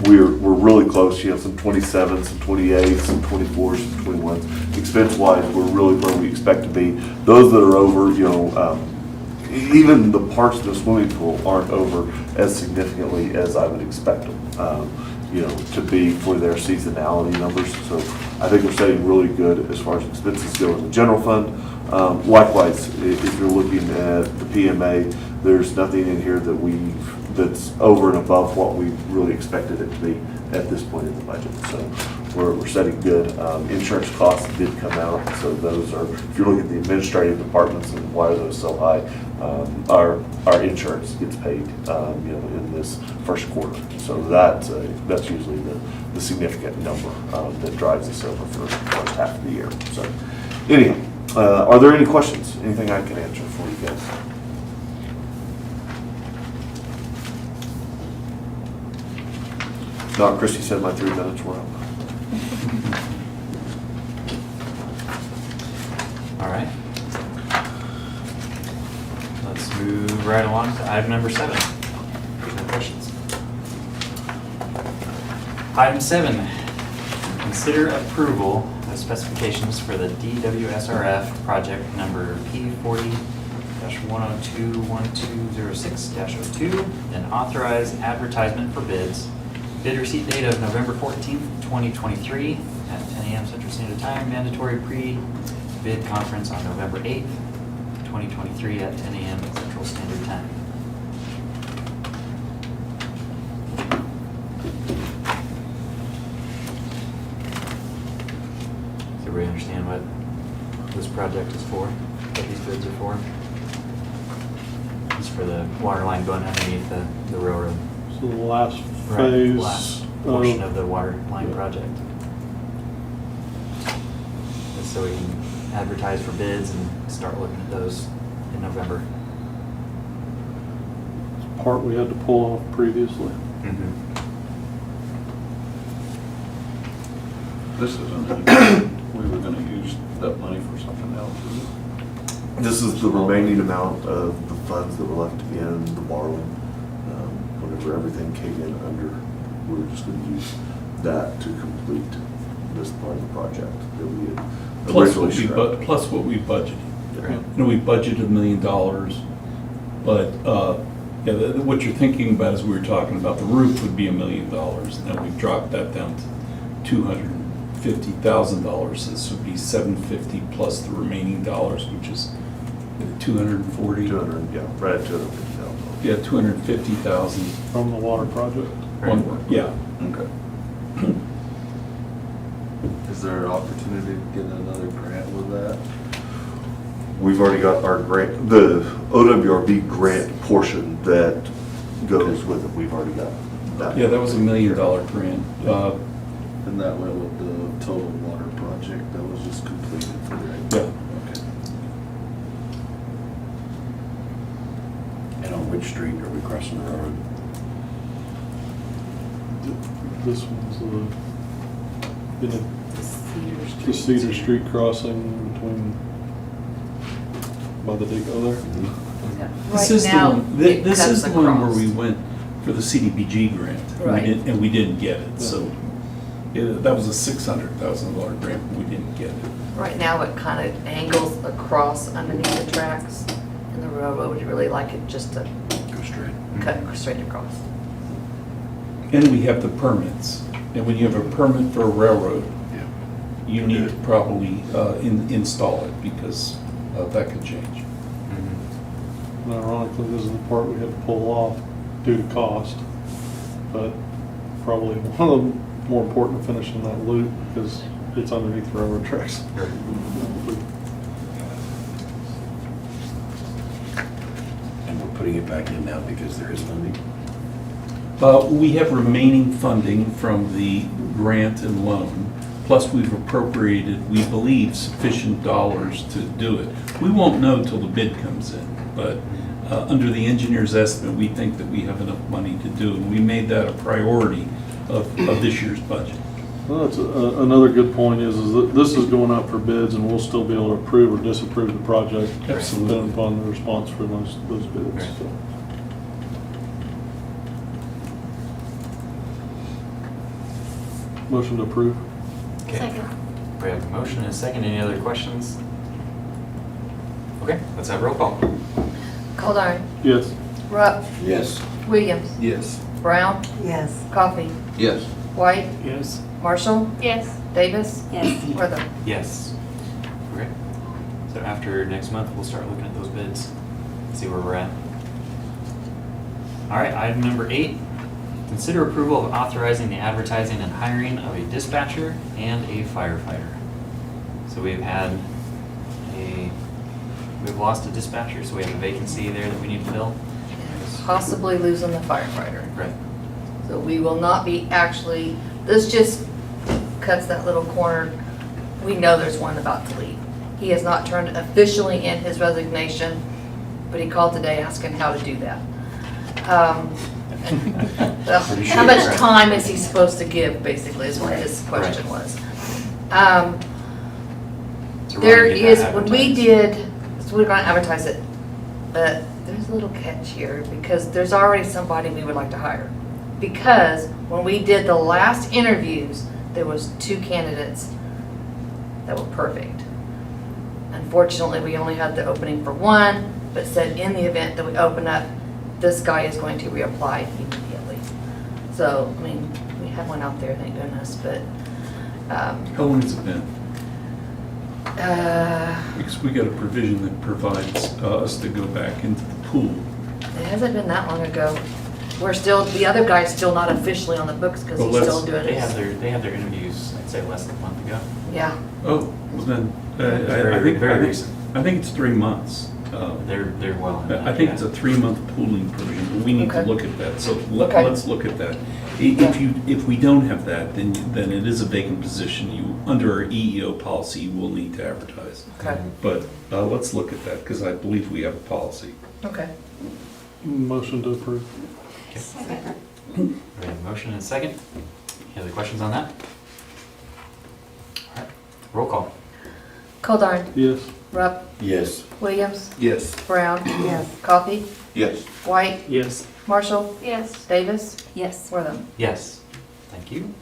we're really close. Some 27s, some 28s, some 24s, some 21s. Expense-wise, we're really where we expect to be. Those that are over, even the parts of the swimming pool aren't over as significantly as I would expect them. To be for their seasonality numbers. So I think we're setting really good as far as expenses go in the general fund. Likewise, if you're looking at the PMA, there's nothing in here that's over and above what we really expected it to be at this point in the budget. So we're setting good. Insurance costs did come out, so those are, if you look at the administrative departments and why are those so high, our insurance gets paid, in this first quarter. So that's usually the significant number that drives us over for the first half of the year. So anyhow, Are there any questions? Anything I can answer for you guys? No, Christie said my 3 minutes were up. All right. Let's move right along to item number 7. No questions. Item 7, consider approval of specifications for the DWSRF project number P40-1021206-02 and authorize advertisement for bids. Bid receipt date of November 14th, 2023 at 10 a.m. Central Standard Time. Mandatory pre-bid conference on November 8th, 2023 at 10 a.m. Central Standard Time. Does everybody understand what this project is for? What these bids are for? It's for the water line going underneath the railroad. So the last Right, phase last portion of the water line project. And so we can advertise for bids and start looking at those in November. part we had to pull off previously. This isn't, we were gonna use that money for something else, is it? This is the remaining amount of the funds that were left in the borrowing. Whenever everything came in under, we were just gonna use that to complete this part of the project that we had originally scrapped. Plus what we budgeted. Yeah. You know, we budgeted $1 million, but, yeah, what you're thinking about is we were talking about the roof would be $1 million, and then we've dropped that down to $250,000. This would be $750 plus the remaining dollars, which is 240. 200, yeah, right at 250,000. Yeah, 250,000. From the water project. Yeah. Okay. Is there an opportunity to get another grant with that? We've already got our grant, the OWRB grant portion that goes with it. We've already got that. Yeah, that was $1 million grant. And that went with the total water project that was just completed for the. Yeah. Okay. And on which street are we crossing the road? This one's the Cedar Street crossing between, by the depot there. This is the one, this is the one where we went for the CDBG grant. Right. And we didn't get it, so that was a $600,000 grant, but we didn't get it. Right now, it kind of angles across underneath the tracks, and the railroad would really like it just to Go straight. cut straight across. And we have the permits, and when you have a permit for a railroad, Yeah. you need to probably install it, because that could change. And ironically, this is the part we had to pull off due to cost, but probably one of the more important to finishing that loop because it's underneath railroad tracks. And we're putting it back in now because there is funding. We have remaining funding from the grant and loan, plus we've appropriated, we believe, sufficient dollars to do it. We won't know till the bid comes in, but under the engineer's estimate, we think that we have enough money to do it. And we made that a priority of this year's budget. Well, that's another good point is that this is going out for bids and we'll still be able to approve or disapprove the project. Absolutely. Depending upon the response for those bids. Right. So. Motion to approve. Okay. Second. We have a motion and a second. Any other questions? Okay, let's have roll call. Caldern, Yes. Rupp, Yes. Williams, Yes. Brown, Yes. Coffee, Yes. White, Yes. Marshall, Yes. Davis, Yes. Wortham. Yes. Okay. So after next month, we'll start looking at those bids, see where we're at. All right, item number 8, consider approval of authorizing the advertising and hiring of a dispatcher and a firefighter. So we've lost a dispatcher, so we have a vacancy there that we need to fill. Possibly losing the firefighter. Right. So we will not be actually, this just cuts that little corner. We know there's one about to leave. He has not turned officially in his resignation, but he called today asking how to do that. Well, Pretty how sure, much right. time is he supposed to give, basically, is what his question was. So we're There gonna get is, that when we advertised. did, so we're gonna advertise it, but there's a little catch here, because there's already somebody we would like to hire. Because when we did the last interviews, there was 2 candidates that were perfect. Unfortunately, we only had the opening for 1, but said in the event that we open up, this guy is going to reapply immediately. So, I mean, we have one out there, thank goodness, but, How long has it been? uh, Because we got a provision that provides us to go back into the pool. it hasn't been that long ago. We're still, the other guy's still not officially on the books because Well, he's let's- still doing They had it. their interviews, I'd say less than a month ago. Yeah, Oh, well then, Very- I think, very recent. I think it's 3 months. They're well. in I that, think yeah. it's a 3-month pooling provision, but we need to Okay. look at that, so Okay. let's look at that. If we don't have that, then it is a vacant position. Under our EEO policy, you will need to advertise. okay, But let's look at that, because I believe we have a policy. okay. Motion to approve. We have a motion and a second. Any other questions on that? All right, roll call. Goldar, Yes. Rupp, Yes. Williams, Yes. Brown, Yes. Coffee, Yes. White, Yes. Marshall, Yes. Davis, Yes. Wortham. Yes, thank you.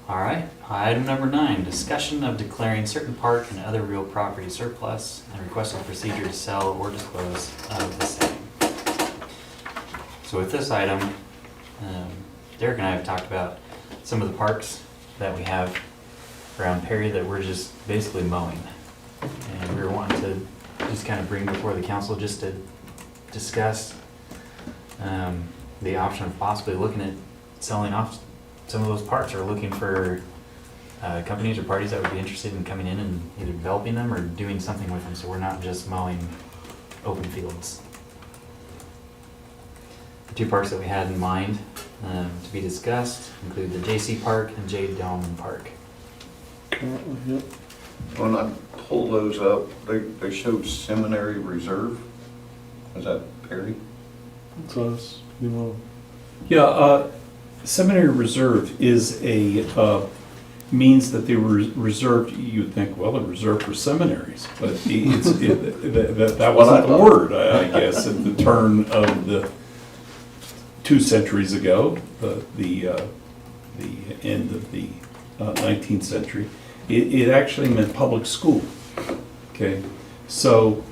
All right, item number 9, discussion of declaring certain park and other real property surplus and requesting procedure to sell or dispose of the same. So with this item, Derek and I have talked about some of the parks that we have around Perry that we're just basically mowing. And we were wanting to just kind of bring before the council just to discuss the option of possibly looking at selling off some of those parks, or looking for companies or parties that would be interested in coming in and either developing them or doing something with them, so we're not just mowing open fields. The 2 parks that we had in mind to be discussed include the J.C. Park and J. Dillman Park. Currently, yep. When I pull those up, they showed Seminary Reserve. Is that Perry? It's us. You know, Yeah, Seminary Reserve is a means that they were reserved. You'd think, well, they're reserved for seminaries, but that wasn't the word, I guess, at the turn of the 2 centuries ago, the end of the 19th century. It actually meant public school. Okay, so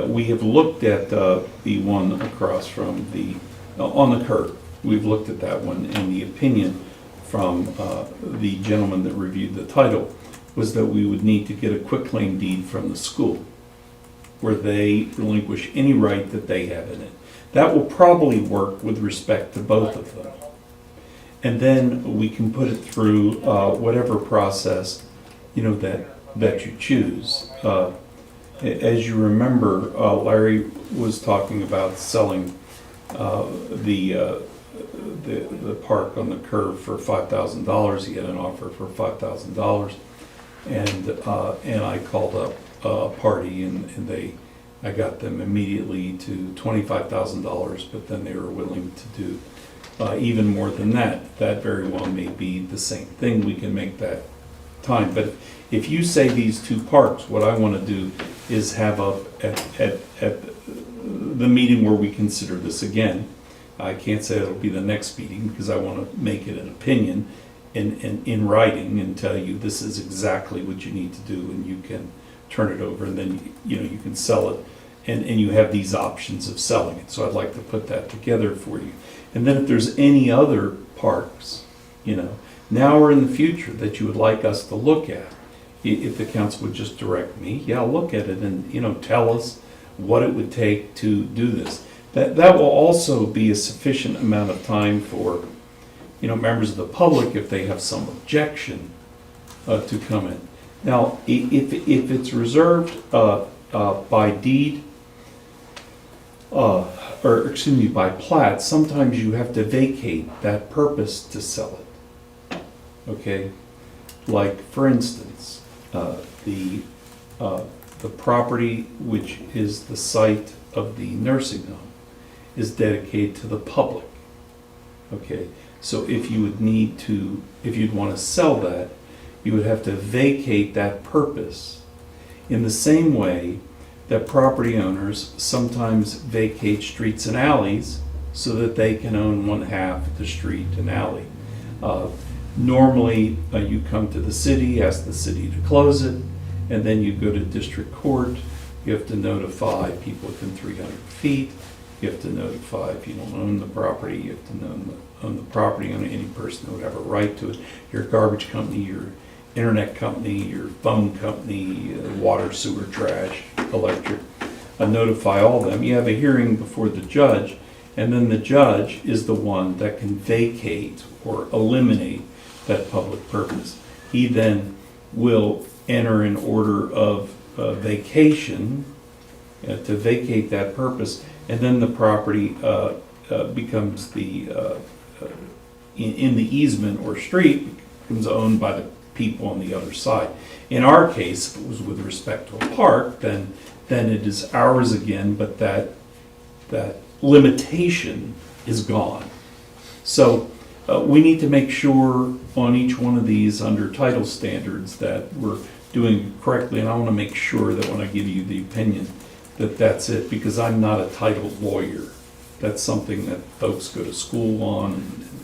we have looked at the one across from the on the curve. We've looked at that one, and the opinion from the gentleman that reviewed the title was that we would need to get a quitclaim deed from the school where they relinquish any right that they have in it. That will probably work with respect to both of them. And then we can put it through whatever process, that you choose. As you remember, Larry was talking about selling the park on the curve for $5,000. He had an offer for $5,000, and I called up a party, and I got them immediately to $25,000, but then they were willing to do even more than that. That very well may be the same thing. We can make that time. But if you say these 2 parks, what I want to do is have at the meeting where we consider this again. I can't say it'll be the next meeting because I want to make it an opinion in writing and tell you this is exactly what you need to do, and you can turn it over, and then you can sell it, and you have these options of selling it. So I'd like to put that together for you. And then if there's any other parks, now or in the future that you would like us to look at, if the council would just direct me, yeah, I'll look at it and tell us what it would take to do this. That will also be a sufficient amount of time for members of the public, if they have some objection, to come in. Now, if it's reserved by deed, by plat, sometimes you have to vacate that purpose to sell it. Okay? Like, for instance, the, the property which is the site of the nursing home is dedicated to the public. Okay, so if you would need to, if you'd want to sell that, you would have to vacate that purpose in the same way that property owners sometimes vacate streets and alleys so that they can own one half the street and alley. Normally, you come to the city, ask the city to close it, and then you go to district court. You have to notify people within 300 feet. You have to notify if you don't own the property. You have to own the property, own any person that would have a right to it. Your garbage company, your internet company, your phone company, water, sewer, trash, electric. Notify all of them. You have a hearing before the judge, and then the judge is the one that can vacate or eliminate that public purpose. He then will enter an order of vacation to vacate that purpose, and then the property becomes the, in the easement or street, becomes owned by the people on the other side. In our case, if it was with respect to a park, then it is ours again, but that limitation is gone. So we need to make sure on each one of these under title standards that we're doing it correctly, and I want to make sure that when I give you the opinion that that's it, because I'm not a title lawyer. That's something that folks go to school on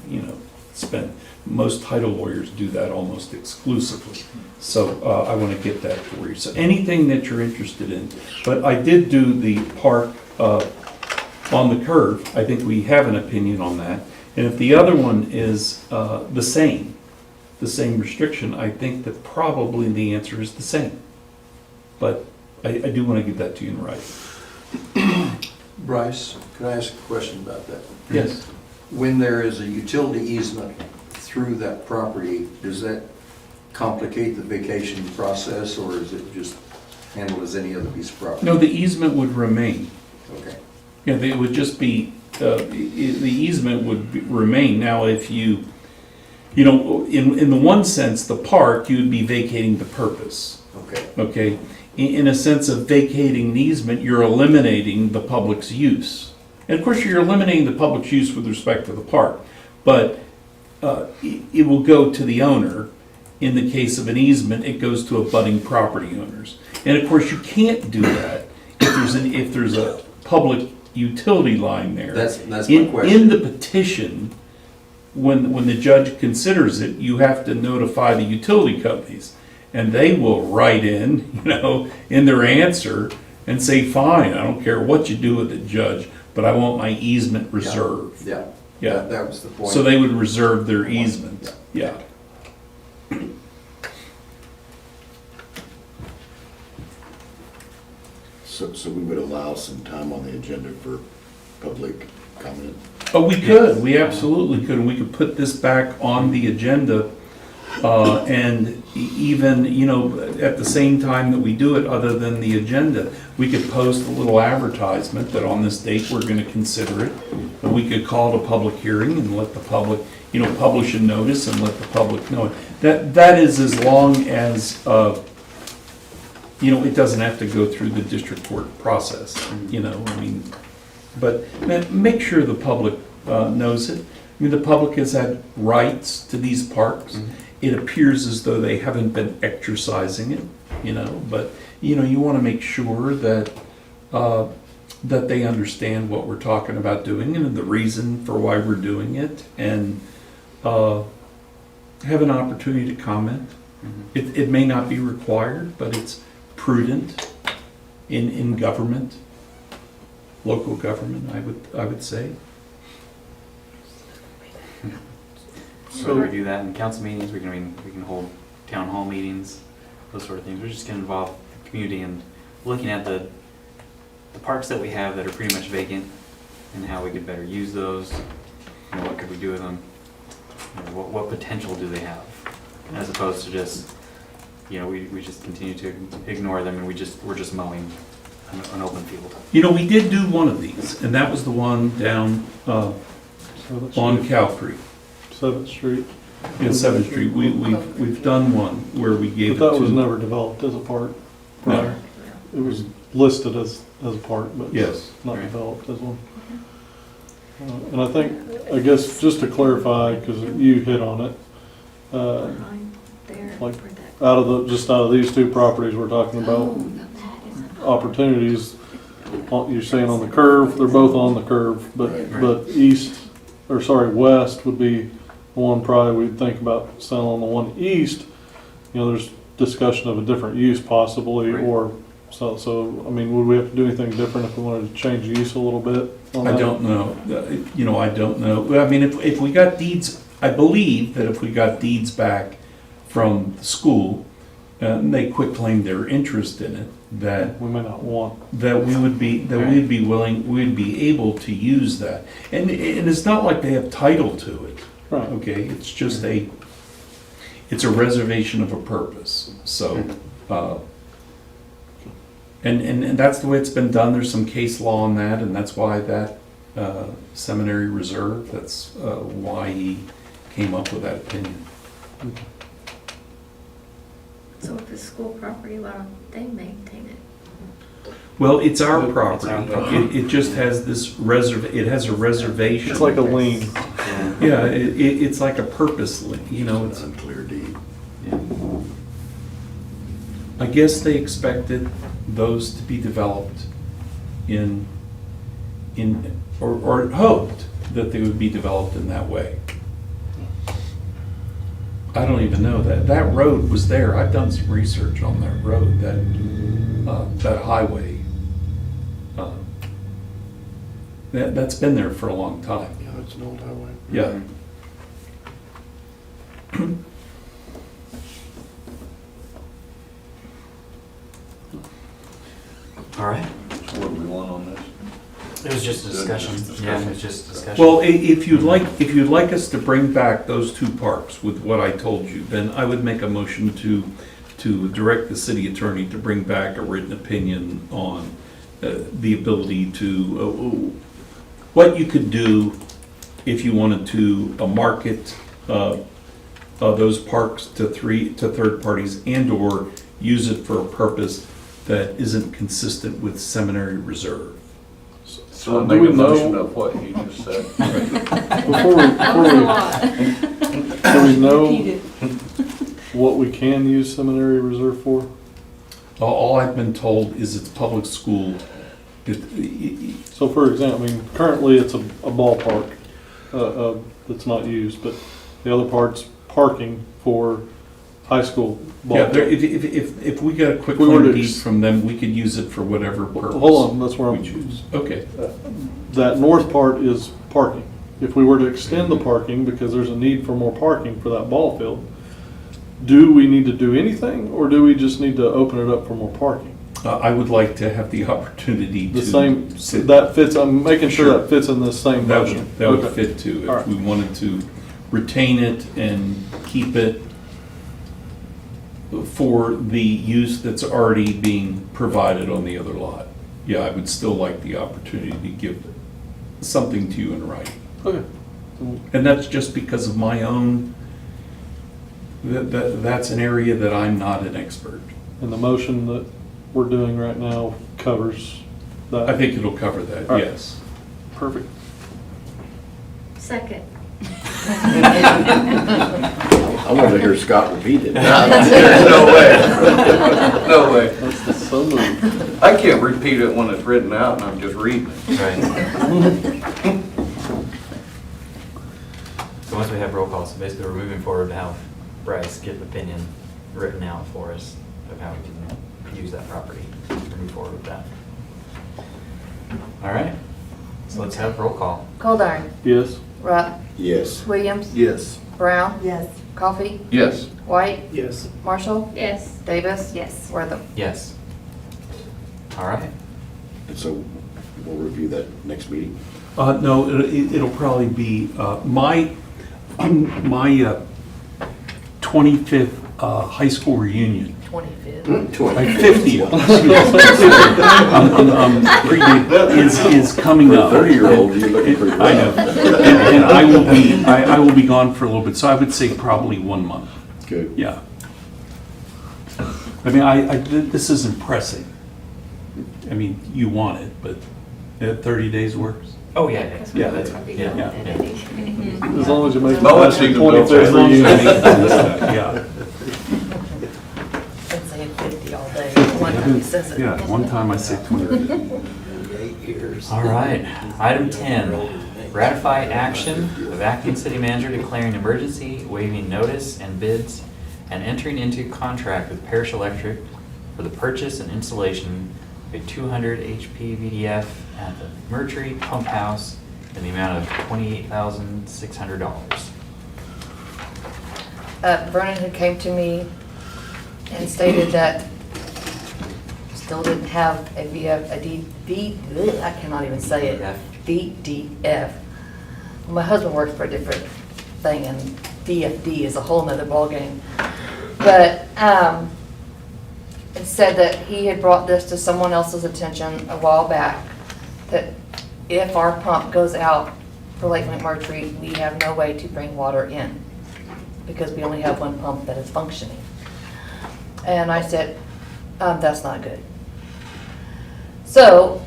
and spend. Most title lawyers do that almost exclusively. So I want to get that for you. So anything that you're interested in. But I did do the park on the curve. I think we have an opinion on that. And if the other one is the same restriction, I think that probably the answer is the same. But I do want to give that to you in writing. Bryce, can I ask a question about that? Yes. When there is a utility easement through that property, does that complicate the vacation process, or is it just handled as any other piece of property? No, the easement would remain. Okay. Yeah, it would just be, the easement would remain. Now, if in the one sense, the park, you would be vacating the purpose. Okay. Okay? In a sense of vacating the easement, you're eliminating the public's use. And of course, you're eliminating the public's use with respect to the park, but it will go to the owner. In the case of an easement, it goes to abutting property owners. And of course, you can't do that if there's a public utility line there. That's my question. In the petition, when the judge considers it, you have to notify the utility companies. And they will write in their answer and say, fine, I don't care what you do with it, judge, but I want my easement reserved. Yeah. Yeah. That was the point. So they would reserve their easement. Yeah. So we would allow some time on the agenda for public comment? Oh, we could. We absolutely could. And we could put this back on the agenda. And even, at the same time that we do it, other than the agenda, we could post a little advertisement that on this date we're going to consider it. And we could call it a public hearing and let the public, publish a notice and let the public know it. That is as long as, it doesn't have to go through the district court process, but make sure the public knows it. The public has had rights to these parks. Mm-hmm. It appears as though they haven't been exercising it, but you want to make sure that that they understand what we're talking about doing and the reason for why we're doing it, and have an opportunity to comment. Mm-hmm. It may not be required, but it's prudent in government, local government, I would say. So we do that in council meetings, we can hold town hall meetings, those sort of things. We're just gonna involve the community and looking at the parks that we have that are pretty much vacant and how we could better use those, what could we do with them, what potential do they have, as opposed to just, we just continue to ignore them and we're just mowing an open field. We did do one of these, and that was the one down on Cow Creek. 7th Street. Yeah, 7th Street, we've done one where we gave it But to. that was never developed as a park prior. It was listed as a park, but Yes. not developed as one. And I think, I guess, just to clarify, because you hit on it, like, just out of these two properties we're talking about, opportunities, you're saying on the curve, they're both on the curve, but west would be the one probably we'd think about selling. The one east, there's discussion of a different use possibly, or, so, I mean, would we have to do anything different if we wanted to change use a little bit on I that? don't know. I don't know. Well, I mean, if we got deeds, I believe that if we got deeds back from the school, and they quitclaimed their interest in it, that We may not want. that we'd be willing, we'd be able to use that. And it's not like they have title to it. Right. Okay, it's just it's a reservation of a purpose. So, and that's the way it's been done. There's some case law on that, and that's why that seminary reserve, that's why he came up with that opinion. So if it's school property, why don't they maintain it? Well, it's our It's property. our property. It just has this it has a reservation. It's like a lien. Yeah, it's like a purpose lien, it's Unclear deed. I guess they expected those to be developed or hoped that they would be developed in that way. I don't even know that road was there. I've done some research on that road, that highway. That's been there for a long time. Yeah, it's an old highway. Yeah. All right. So what do we want on this? It was just a discussion. Yeah, it was just a discussion. Well, if you'd like us to bring back those two parks with what I told you, then I would make a motion to direct the city attorney to bring back a written opinion on the ability to, what you could do if you wanted to market those parks to third parties and/or use it for a purpose that isn't consistent with Seminary Reserve. So do make we a motion know- of what you just said. Before do we know what we can use seminary reserve for? All I've been told is it's public school. So for example, I mean, currently it's a ballpark that's not used, but the other part's parking for high school Yeah, ballpark. if we got a quick We were to claim deed ex- from them, we could use it for whatever purpose. Hold on, that's where we I'm, choose. Okay. that north part is parking. If we were to extend the parking, because there's a need for more parking for that ball field, do we need to do anything, or do we just need to open it up for more parking? I would like to have the opportunity to. The same, that fits, I'm making sure Sure. that fits in this same That motion. would, that would Okay. fit too, All if right. we wanted to retain it and keep it for the use that's already being provided on the other lot. Yeah, I would still like the opportunity to give something to you in writing. Okay. And that's just because of my own, that's an area that I'm not an expert. And the motion that we're doing right now covers that? I think it'll cover that, All right. yes. Perfect. Second. I wanted to hear Scott repeat it. No way. No way. That's so moved. I can't repeat it when it's written out and I'm just reading it. Right. So once we have roll call, so basically we're moving forward to have Bryce get the opinion written out for us of how we can use that property to move forward with that. All right, so let's have roll call. Goldar. Yes. Rupp. Yes. Williams. Yes. Brown. Yes. Coffee. Yes. White. Yes. Marshall. Yes. Davis. Yes. Wortham. Yes. All right. And so we'll review that next meeting. No, it'll probably be, my 25th high school reunion. 25th. Like 50th, is coming up. 30-year-old, you're looking pretty I know. And I will be gone for a little bit, so I would say probably 1 month. Good. Yeah. I mean, this isn't pressing. I mean, you want it, but 30 days works. Oh, yeah. Yeah. That's Yeah. As long as you make it Well, past she your can build 25th that. reunion. Yeah. Been saying 50 all day. One time he says it. Yeah, one time I said 20. 8 years. All right, item 10, ratify action of acting city manager declaring emergency, waiving notice and bids, and entering into contract with Parish Electric for the purchase and installation of a 200 HP VDF at the Mercury Pump House in the amount of $28,600. Vernon had came to me and stated that still didn't have a I cannot even say it, VDF. My husband works for a different thing, and DFD is a whole nother ballgame. But it said that he had brought this to someone else's attention a while back, that if our pump goes out for Lake McMurtry, we have no way to bring water in, because we only have one pump that is functioning. And I said, that's not good. So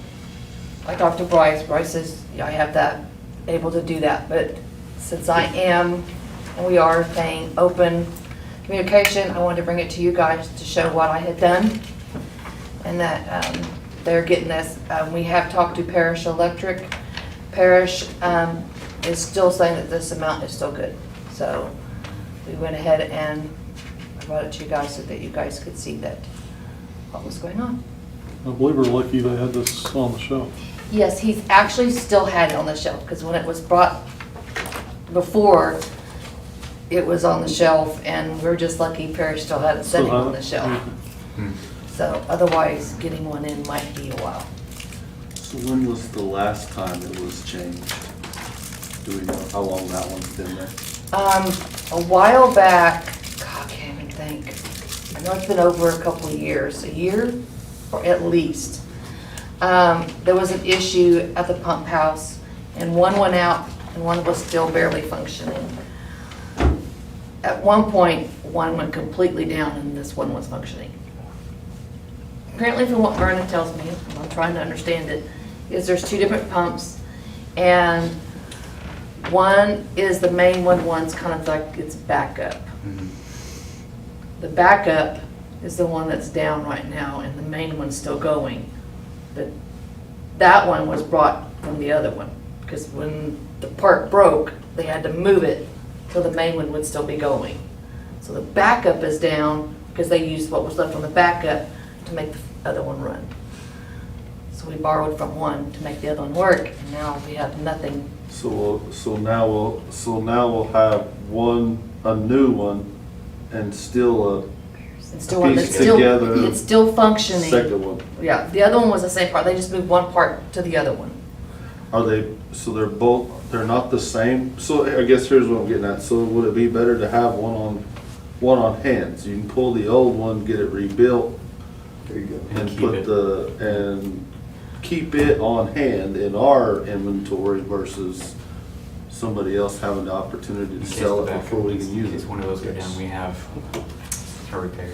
I talked to Bryce. Bryce says, yeah, I have that, able to do that. But since I am, and we are paying open communication, I wanted to bring it to you guys to show what I had done, and that they're getting this. We have talked to Parish Electric. Parish is still saying that this amount is still good. So we went ahead and I brought it to you guys so that you guys could see that what was going on. I believe we're lucky they had this on the shelf. Yes, he's actually still had it on the shelf, because when it was brought before, it was on the shelf, and we're just lucky Parish still had it sitting on the shelf. So otherwise, getting one in might be a while. So when was the last time it was changed? Do we know how long that one's been there? A while back, God, I can't even think. I know it's been over a couple of years, a year, or at least. There was an issue at the pump house, and one went out and one was still barely functioning. At one point, one went completely down and this one was functioning. Apparently, from what Vernon tells me, and I'm trying to understand it, is there's two different pumps, and one is the main one, one's kind of like its backup. The backup is the one that's down right now, and the main one's still going. But that one was brought from the other one, because when the part broke, they had to move it so the main one would still be going. So the backup is down because they used what was left on the backup to make the other one run. So we borrowed from one to make the other one work, and now we have nothing. So now we'll have a new one, and still It's still one that's piece still, together. it's still functioning. Second one. Yeah, the other one was the same part. They just moved one part to the other one. Are they? So they're not the same. So I guess here's what I'm getting at. So would it be better to have one on hand, so you can pull the old one, get it rebuilt, There you go. and keep put it. and keep it on hand in our inventory versus somebody else having the opportunity In to case sell the it before we backup- can use In case it. one of those go down, we have a repair.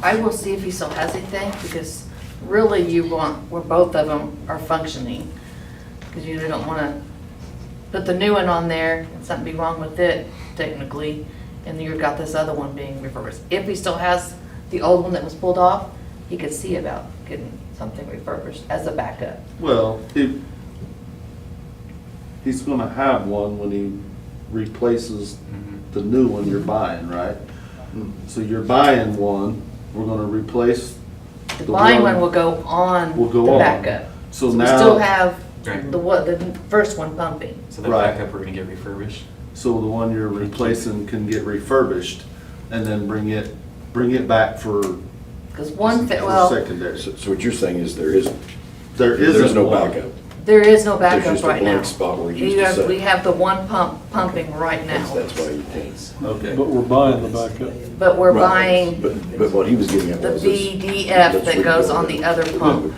I will see if he still has anything, because really where both of them are functioning. Because you don't want to put the new one on there and something be wrong with it technically, and you've got this other one being refurbished. If he still has the old one that was pulled off, he could see about getting something refurbished as a backup. Well, he's gonna have one when he replaces the new one you're buying, right? So you're buying one, we're gonna replace The buying one will go on will go the on. backup. So We now, still have Right. the first one pumping. So the Right. backup we're gonna get refurbished. so the one you're replacing can get refurbished and then bring it back for Because one, for well, secondary. So what you're saying is there isn't. There isn't There's no one. backup. There is no There's backup just a right now. blank spot where it used to say. We have the one pump pumping right now, That's why you think. Okay. But we're buying the backup. but we're Right. buying But what he was getting at the was this. VDF that goes on the other pump.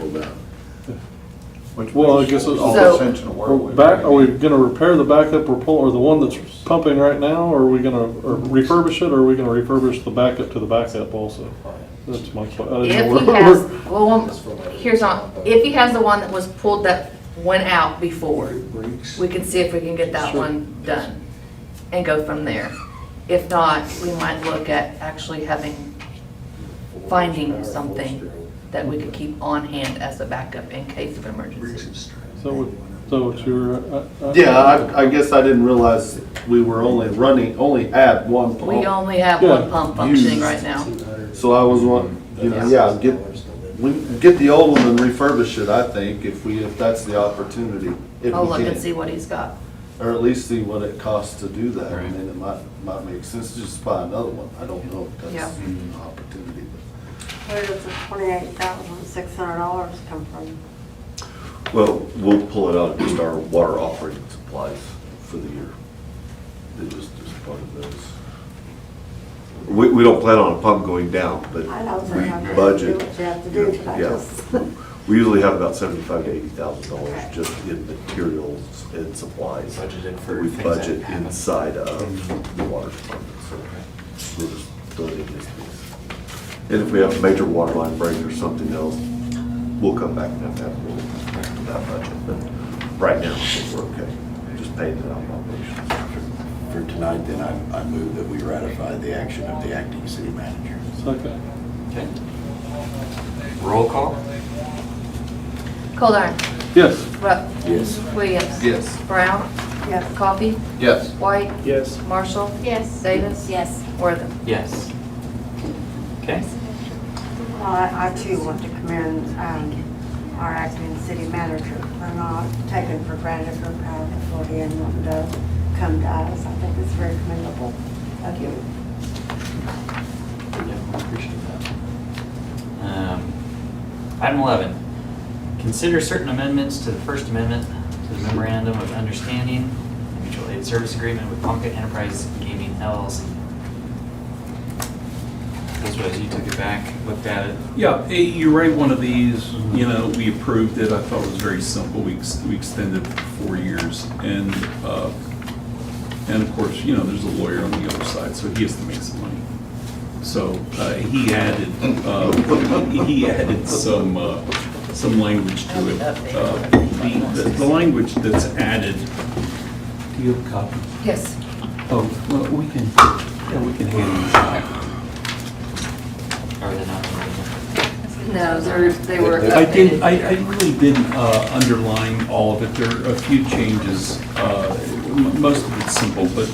Well, I guess it's All So- essential Are work. we gonna repair the backup we're pulling, or the one that's pumping right now, or are we gonna or refurbish it, or are we gonna refurbish the backup to the backup also? That's my question. If he has, well, here's on, if he has the one that was pulled that went out before, we can see if we can get that one done and go from there. If not, we might look at actually finding something that we could keep on hand as a backup in case of emergency. So what you were, Yeah, I guess I didn't realize we were only at one pump. We only have Yeah. one pump functioning right now. So I was wondering, get the old one and refurbish it, I think, if that's the opportunity. If I'll we look and can. see what he's got. Or at least see what it costs to do that, Right. and then it might make sense to just buy another one. I don't know if Yeah. that's an opportunity. Where does the $28,600 come from? Well, we'll pull it out of just our water operating supplies for the year. It was just part of those. We don't plan on a pump going down, but I know we you have to do budget. what you have to do, but I Yeah. just, We usually have about $75,000 to $80,000 just in materials and supplies. Budgeted for that we things budget that happen. inside of the water department, so we'll just throw it in this piece. And if we have a major water line break or something else, we'll come back and have to that budget, but right now, I think we're okay, just paying it out of operations. For tonight, then, I move that we ratify the action of the acting city manager. second. Okay. Roll call? Goldar. Yes. Rupp. Yes. Williams. Yes. Brown. yes. Coffee. Yes. White. Yes. Marshall. Yes. Davis. Yes. Wortham. Yes. Okay. Well, I too want to commend our acting city manager for not taking for granted her power of authority and wanting to come to us. I think it's very commendable of you. Yeah, I appreciate that. Item 11, consider certain amendments to the First Amendment to the Memorandum of Understanding and Mutual Aid Service Agreement with Ponca Enterprise Gaming LLC. This was, you took it back, looked at it. Yeah, you write one of these, we approved it, I thought it was very simple, we extended it for 4 years, and of course, there's a lawyer on the other side, so he has to make some money. So, he added some language to it. The language that's added, do you have a copy? Yes. Oh, well, we can hand these out. Are they not? No, they were I updated. really didn't underline all of it. There are a few changes. Most of it's simple, but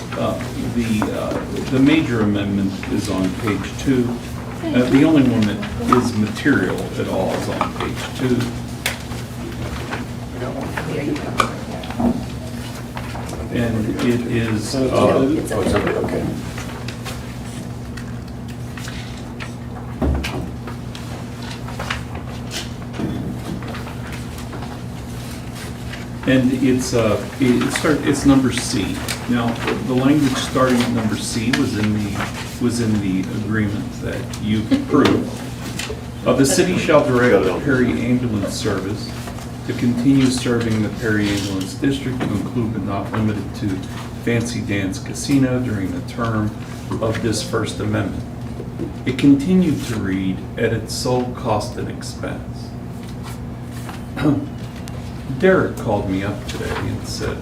the major amendment is on page 2. The only one that is material at all is on page 2. And it is, Okay. and it's number C. Now, the language starting at number C was in the agreement that you approved. The city shall direct the Perry Ambulance Service to continue serving the Perry Ambulance District to include but not limited to Fancy Dance Casino during the term of this First Amendment. It continued to read, at its sole cost and expense. Derek called me up today and said,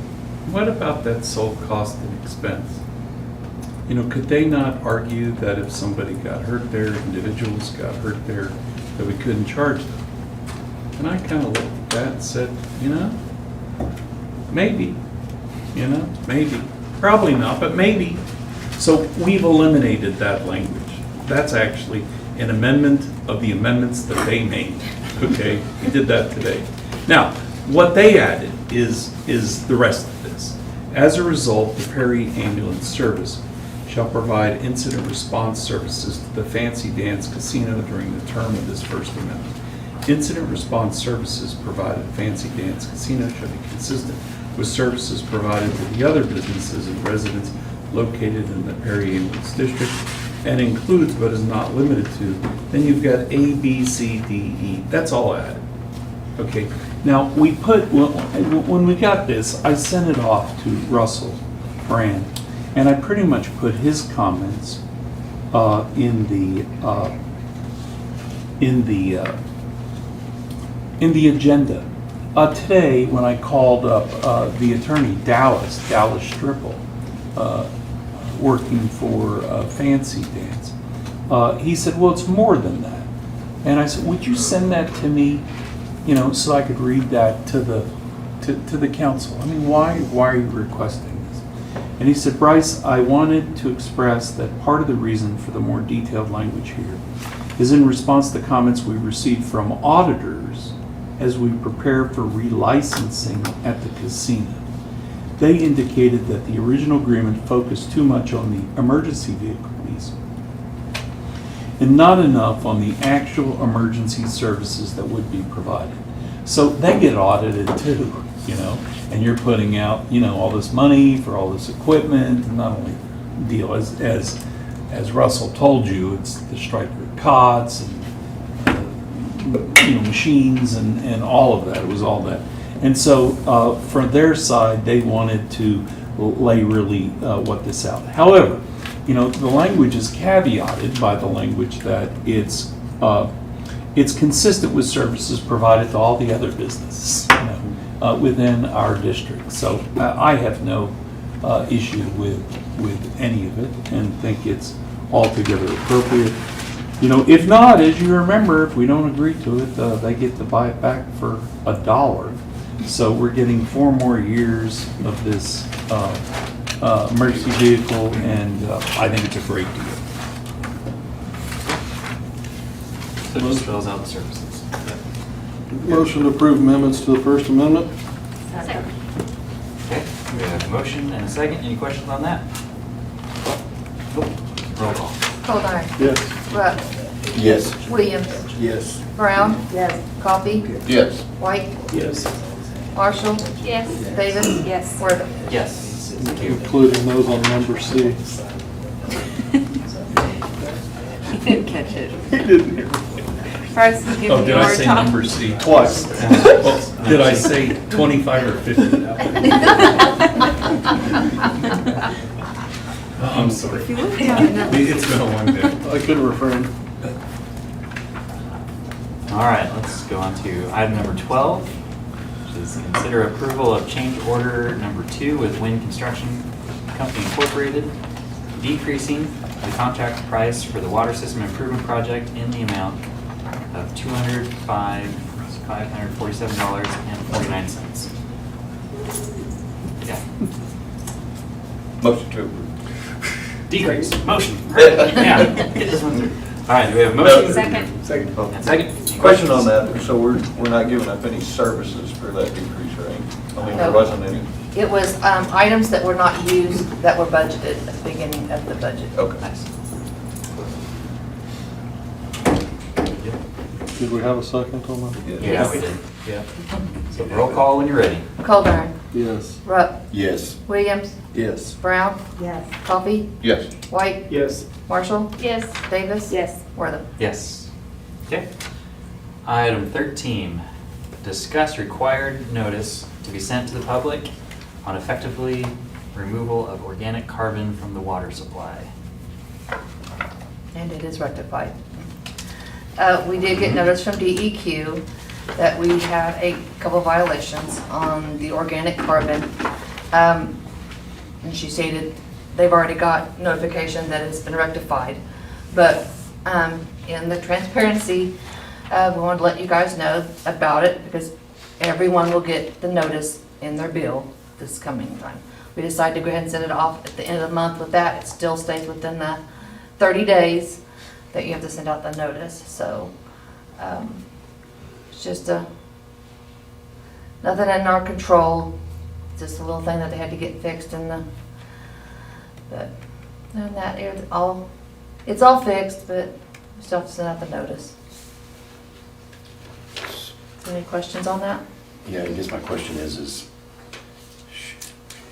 what about that sole cost and expense? Could they not argue that if somebody got hurt there, individuals got hurt there, that we couldn't charge them? And I kind of looked at that and said, maybe, maybe. Probably not, but maybe. So we've eliminated that language. That's actually an amendment of the amendments that they made, okay? We did that today. Now, what they added is the rest of this. As a result, the Perry Ambulance Service shall provide incident response services to the Fancy Dance Casino during the term of this First Amendment. Incident response services provided at Fancy Dance Casino shall be consistent with services provided to the other businesses and residents located in the Perry Ambulance District, and includes but is not limited to. Then you've got A, B, C, D, E. That's all added. Okay, now we put, when we got this, I sent it off to Russell Brand, and I pretty much put his comments in the agenda. Today, when I called up the attorney, Dallas Stripple, working for Fancy Dance, he said, well, it's more than that. And I said, would you send that to me, you know, so I could read that to the council? I mean, why are you requesting this? And he said, Bryce, I wanted to express that part of the reason for the more detailed language here is in response to the comments we received from auditors as we prepare for relicensing at the casino. They indicated that the original agreement focused too much on the emergency vehicle lease and not enough on the actual emergency services that would be provided. So they get audited too, you know, and you're putting out, you know, all this money for all this equipment, and not only deal as Russell told you, it's the Stryker cots and you know, machines and all of that. It was all that. And so for their side, they wanted to lay really what this out. However, you know, the language is caveated by the language that it's consistent with services provided to all the other businesses, you know, within our district. So I have no issue with any of it and think it's altogether appropriate. You know, if not, as you remember, if we don't agree to it, they get to buy it back for $1. So we're getting 4 more years of this emergency vehicle, and I think it's a great deal. So it just spells out the services. Motion to approve amendments to the First Amendment? Second. Okay, we have a motion and a second. Any questions on that? Nope. Roll call. Goldar. Yes. Rupp. Yes. Williams. Yes. Brown. Yes. Coffee. Yes. White. Yes. Marshall. Yes. Davis. Yes. Worthing. Yes. Thank you. Including those on number C. You didn't catch it. He didn't hear. Bryce is giving Oh, you did a I hard say time. number C? Twice. Well, did I say 25 or 50? I'm sorry. If you look down the numbers. It's been a long day. I couldn't refrain. All right, let's go on to item number 12, which is consider approval of change order number 2 with Wind Construction Company Incorporated, decreasing the contract price for the water system improvement project in the amount of $547.49. Yeah. Motion to approve. Decrease. Motion. Yeah. Get this one through. All right, do we have a motion? Second. Second. And second. Any Question on questions? that, so we're not giving up any services for that decrease, right? I mean, there No. wasn't any. It was items that were not used that were budgeted at the beginning of the budget. Okay. Nice. Did we have a second on that? Yeah, we did. Yeah. So roll call when you're ready. Goldar. Yes. Rupp. Yes. Williams. Yes. Brown. Yes. Coffee. Yes. White. Yes. Marshall. Yes. Davis. Yes. Worthing. Yes. Okay. Item 13, discuss required notice to be sent to the public on effectively removal of organic carbon from the water supply. And it is rectified. We did get notice from DEQ that we have a couple violations on the organic carbon. And she stated they've already got notification that it's been rectified. But in the transparency, we wanted to let you guys know about it because everyone will get the notice in their bill this coming time. We decided to go ahead and send it off at the end of the month with that. It still stays within the 30 days that you have to send out the notice. So it's just nothing in our control. Just a little thing that they had to get fixed in the, but other than that, it's all fixed, but we still have to send out the notice. Any questions on that? Yeah, I guess my question is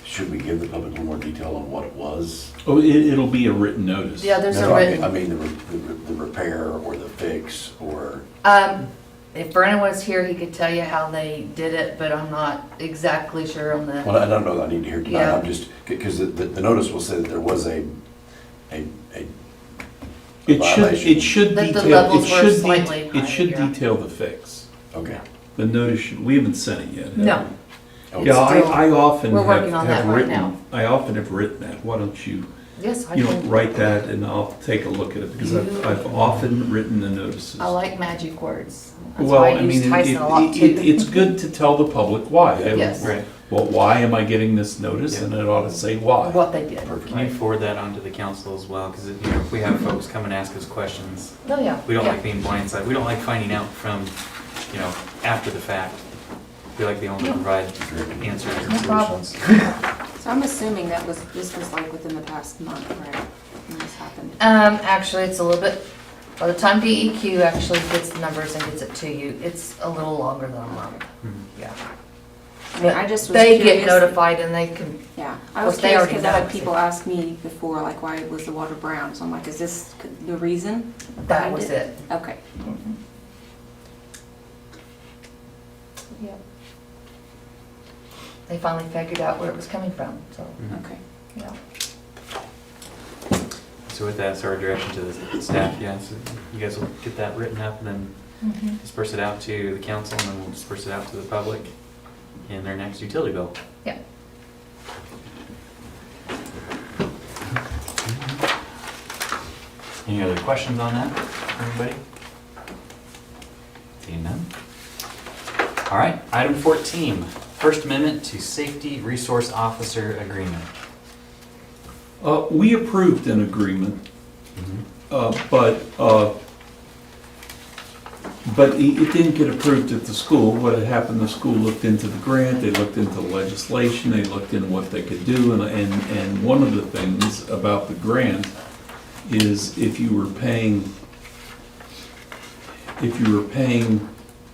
should we give the public a little more detail on what it was? Oh, it'll be a written notice. Yeah, there's a No, written. I mean, the repair or the fix or, If Brandon was here, he could tell you how they did it, but I'm not exactly sure on the. well, I don't know that I need to hear tonight. Yeah. I'm just, because the notice will say that there was a It violation. should That the detail, levels were slightly it should higher. detail the fix. Okay. The notice should, we haven't sent it yet. have No. we? Oh, Yeah, Still- I often we're have working on that right written, now. I often have written that. Why don't you, Yes, I you know, can. write that and I'll take a look at it because I've often written the notices. I like magic words. That's Well, why I I mean, use Tyson a lot too. it's good to tell the public why. Yes. Right. Well, why am I getting this notice? And it ought to say why. What they did. Can you forward that on to the council as well? Because if we have folks come and ask us questions, Oh, yeah. we don't yeah. like being blindsided. We don't like finding out from, after the fact. We like being able to provide answers and No problem. solutions. So I'm assuming this was like within the past month, right? When this happened. Actually, it's a little bit, by the time DEQ actually gets the numbers and gets it to you, it's a little longer than a month. Yeah. I mean, I just was They get curious- notified and they can, Yeah, Of I was course, they curious already because I know. had people ask me before, like, why was the water brown? So I'm like, is this the reason? that behind was it. Okay. Yep. They finally figured out where it was coming from, so, Okay. yeah. So with that, it's our direction to the staff, so you guys will get that written up and then disperse it out to the council and then we'll disperse it out to the public in their next utility bill. Yeah. Any other questions on that, everybody? Seeing none? All right, item 14, First Amendment to Safety Resource Officer Agreement. We approved an agreement, but it didn't get approved at the school. What had happened, the school looked into the grant, they looked into the legislation, they looked into what they could do, and one of the things about the grant is if you were paying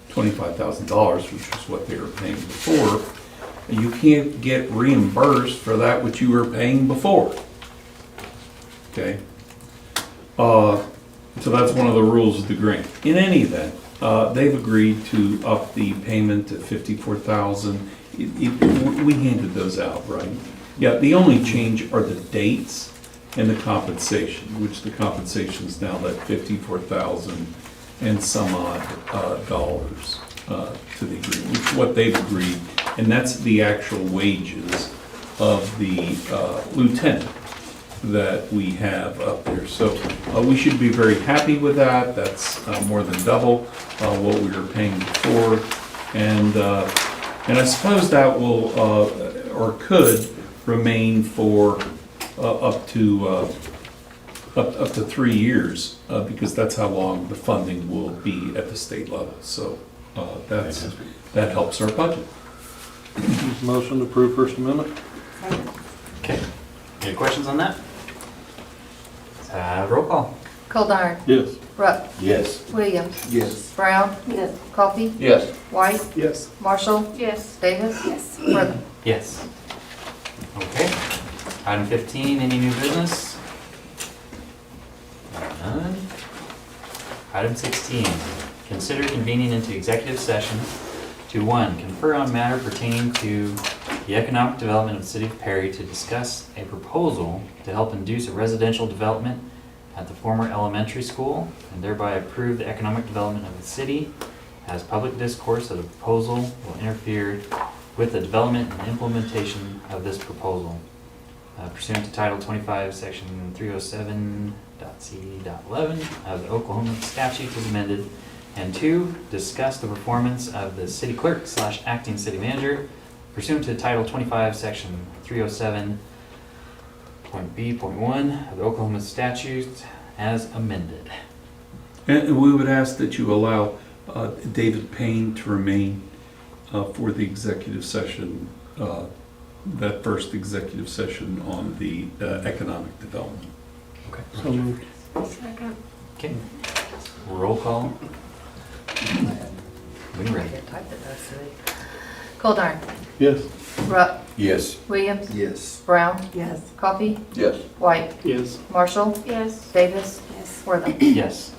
$25,000, which is what they were paying before, you can't get reimbursed for that which you were paying before. Okay? So that's one of the rules of the grant. In any event, they've agreed to up the payment to $54,000. We handed those out, right? Yeah, the only change are the dates and the compensation, which the compensation is now that $54,000 and some odd dollars to the agreement, which is what they've agreed, and that's the actual wages of the lieutenant that we have up there. So we should be very happy with that. That's more than double what we were paying before, and I suppose that will or could remain for up to 3 years, because that's how long the funding will be at the state level. So that helps our budget. Motion to approve First Amendment? Okay, any questions on that? Roll call. Goldar. Yes. Rupp. yes. Williams. Yes. Brown. Yes. Coffee. Yes. White. Yes. Marshall. Yes. Davis. Yes. Worthing. Yes. Okay. Item 15, any new business? None. Item 16, consider convening into executive session to 1, confer on matter pertaining to the economic development of the city of Perry to discuss a proposal to help induce a residential development at the former elementary school and thereby approve the economic development of the city as public discourse of the proposal will interfere with the development and implementation of this proposal. Pursuant to Title 25, Section 307.c.11 of the Oklahoma statute as amended. And 2, discuss the performance of the city clerk / acting city manager pursuant to Title 25, Section 307.b.1 of the Oklahoma statute as amended. And we would ask that you allow David Payne to remain for the executive session, that first executive session on the economic development. Okay. So moved. Second. Okay. Roll call. When you're I ready. can't type it, that's silly. Goldar. Yes. Rupp. Yes. Williams. Yes. Brown. Yes. Coffee. Yes. White. Yes. Marshall. Yes. Davis. Yes. Wortham. Yes.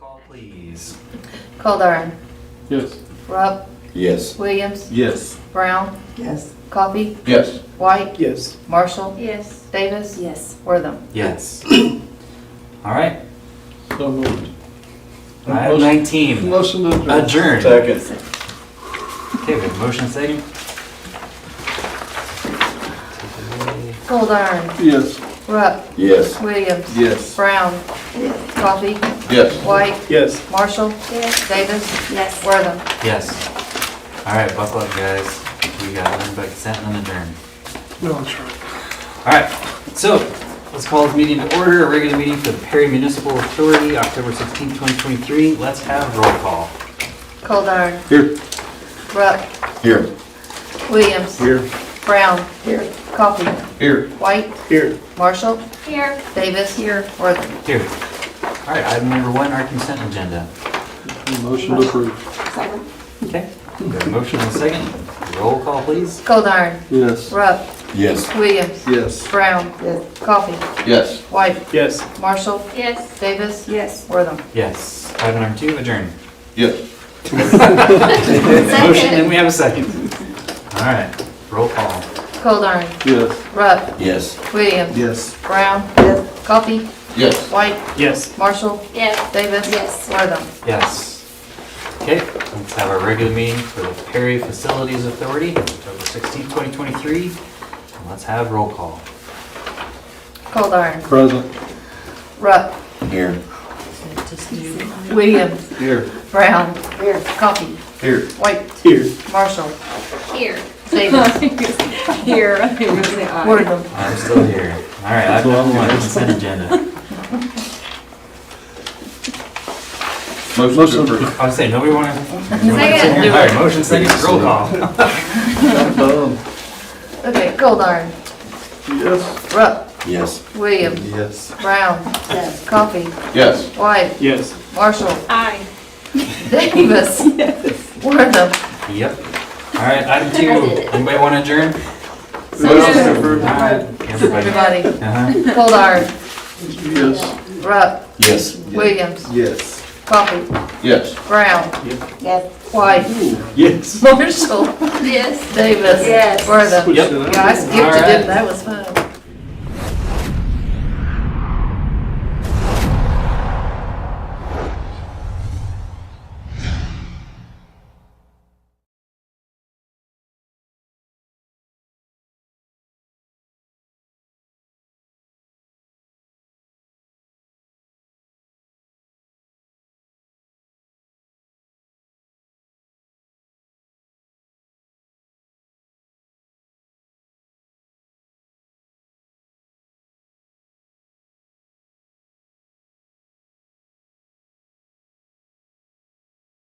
call, please. Goldar. Yes. Rupp. Yes. Williams. Yes. Brown. Yes. Coffee. Yes. White. Yes. Marshall. Yes. Davis. Yes. Wortham. Yes. All right. So moved. Item 19. Motion to adjourn. Adjourn. Second. Okay, we have a motion and second. Goldar. Yes. Rupp. Yes. Williams. Yes. Brown. Coffee. Yes. White. Yes. Marshall. Yes. Davis. Yes. Wortham. Yes. All right, buckle up, guys. We got nothing but consent and then adjourn. No, that's right. All right, so let's call this meeting to order, a regular meeting for the Perry Municipal Authority, October 16th, 2023. Let's have roll call. Goldar. Here. Rupp. Here. Williams. Here. Brown. Here. Coffee. Here. White. Here. Marshall. Here. Davis. Here. Wortham. Here. All right, item number 1, our consent agenda. Motion to approve. Second. Okay, we have a motion and a second. Roll call, please. Goldar. Yes. Rupp. Yes. Williams. Yes. Brown. Coffee. Yes. White. Yes. Marshall. Yes. Davis. Yes. Wortham. Yes. Item number 2, adjourn. Yes. Motion, and we have a second. All right, roll call. Goldar. Yes. Rupp. Yes. Williams. Yes. Brown. Coffee. Yes. White. Yes. Marshall. Yes. Davis. Yes. Wortham. Yes. Okay, let's have our regular meeting for the Perry Facilities Authority, October 16th, 2023. And let's have roll call. Goldar. Present. Rupp. Here. Williams. Here. Brown. Coffee. Here. White. Here. Marshall. Here. Davis. Here. Wortham. I'm still here. All right, item number 1, consent agenda. Motion to approve. I was saying, nobody wanted to? Second. All right, motion second, roll call. Okay, Goldar. Yes. Rupp. Yes. Williams. Yes. Brown. Coffee. Yes. White. Yes. Marshall. Aye. Davis. Wortham. Yep. All right, item 2, anybody want to adjourn? Motion All right, everybody. Everybody. Uh-huh. Goldar. Yes. Rupp. Yes. Williams. Yes. Coffee. Yes. Brown. Yes. White. Yes. Marshall. Yes. Davis. Yes. Wortham. Yep. Yeah, I skipped All you, right. didn't I? That was fun.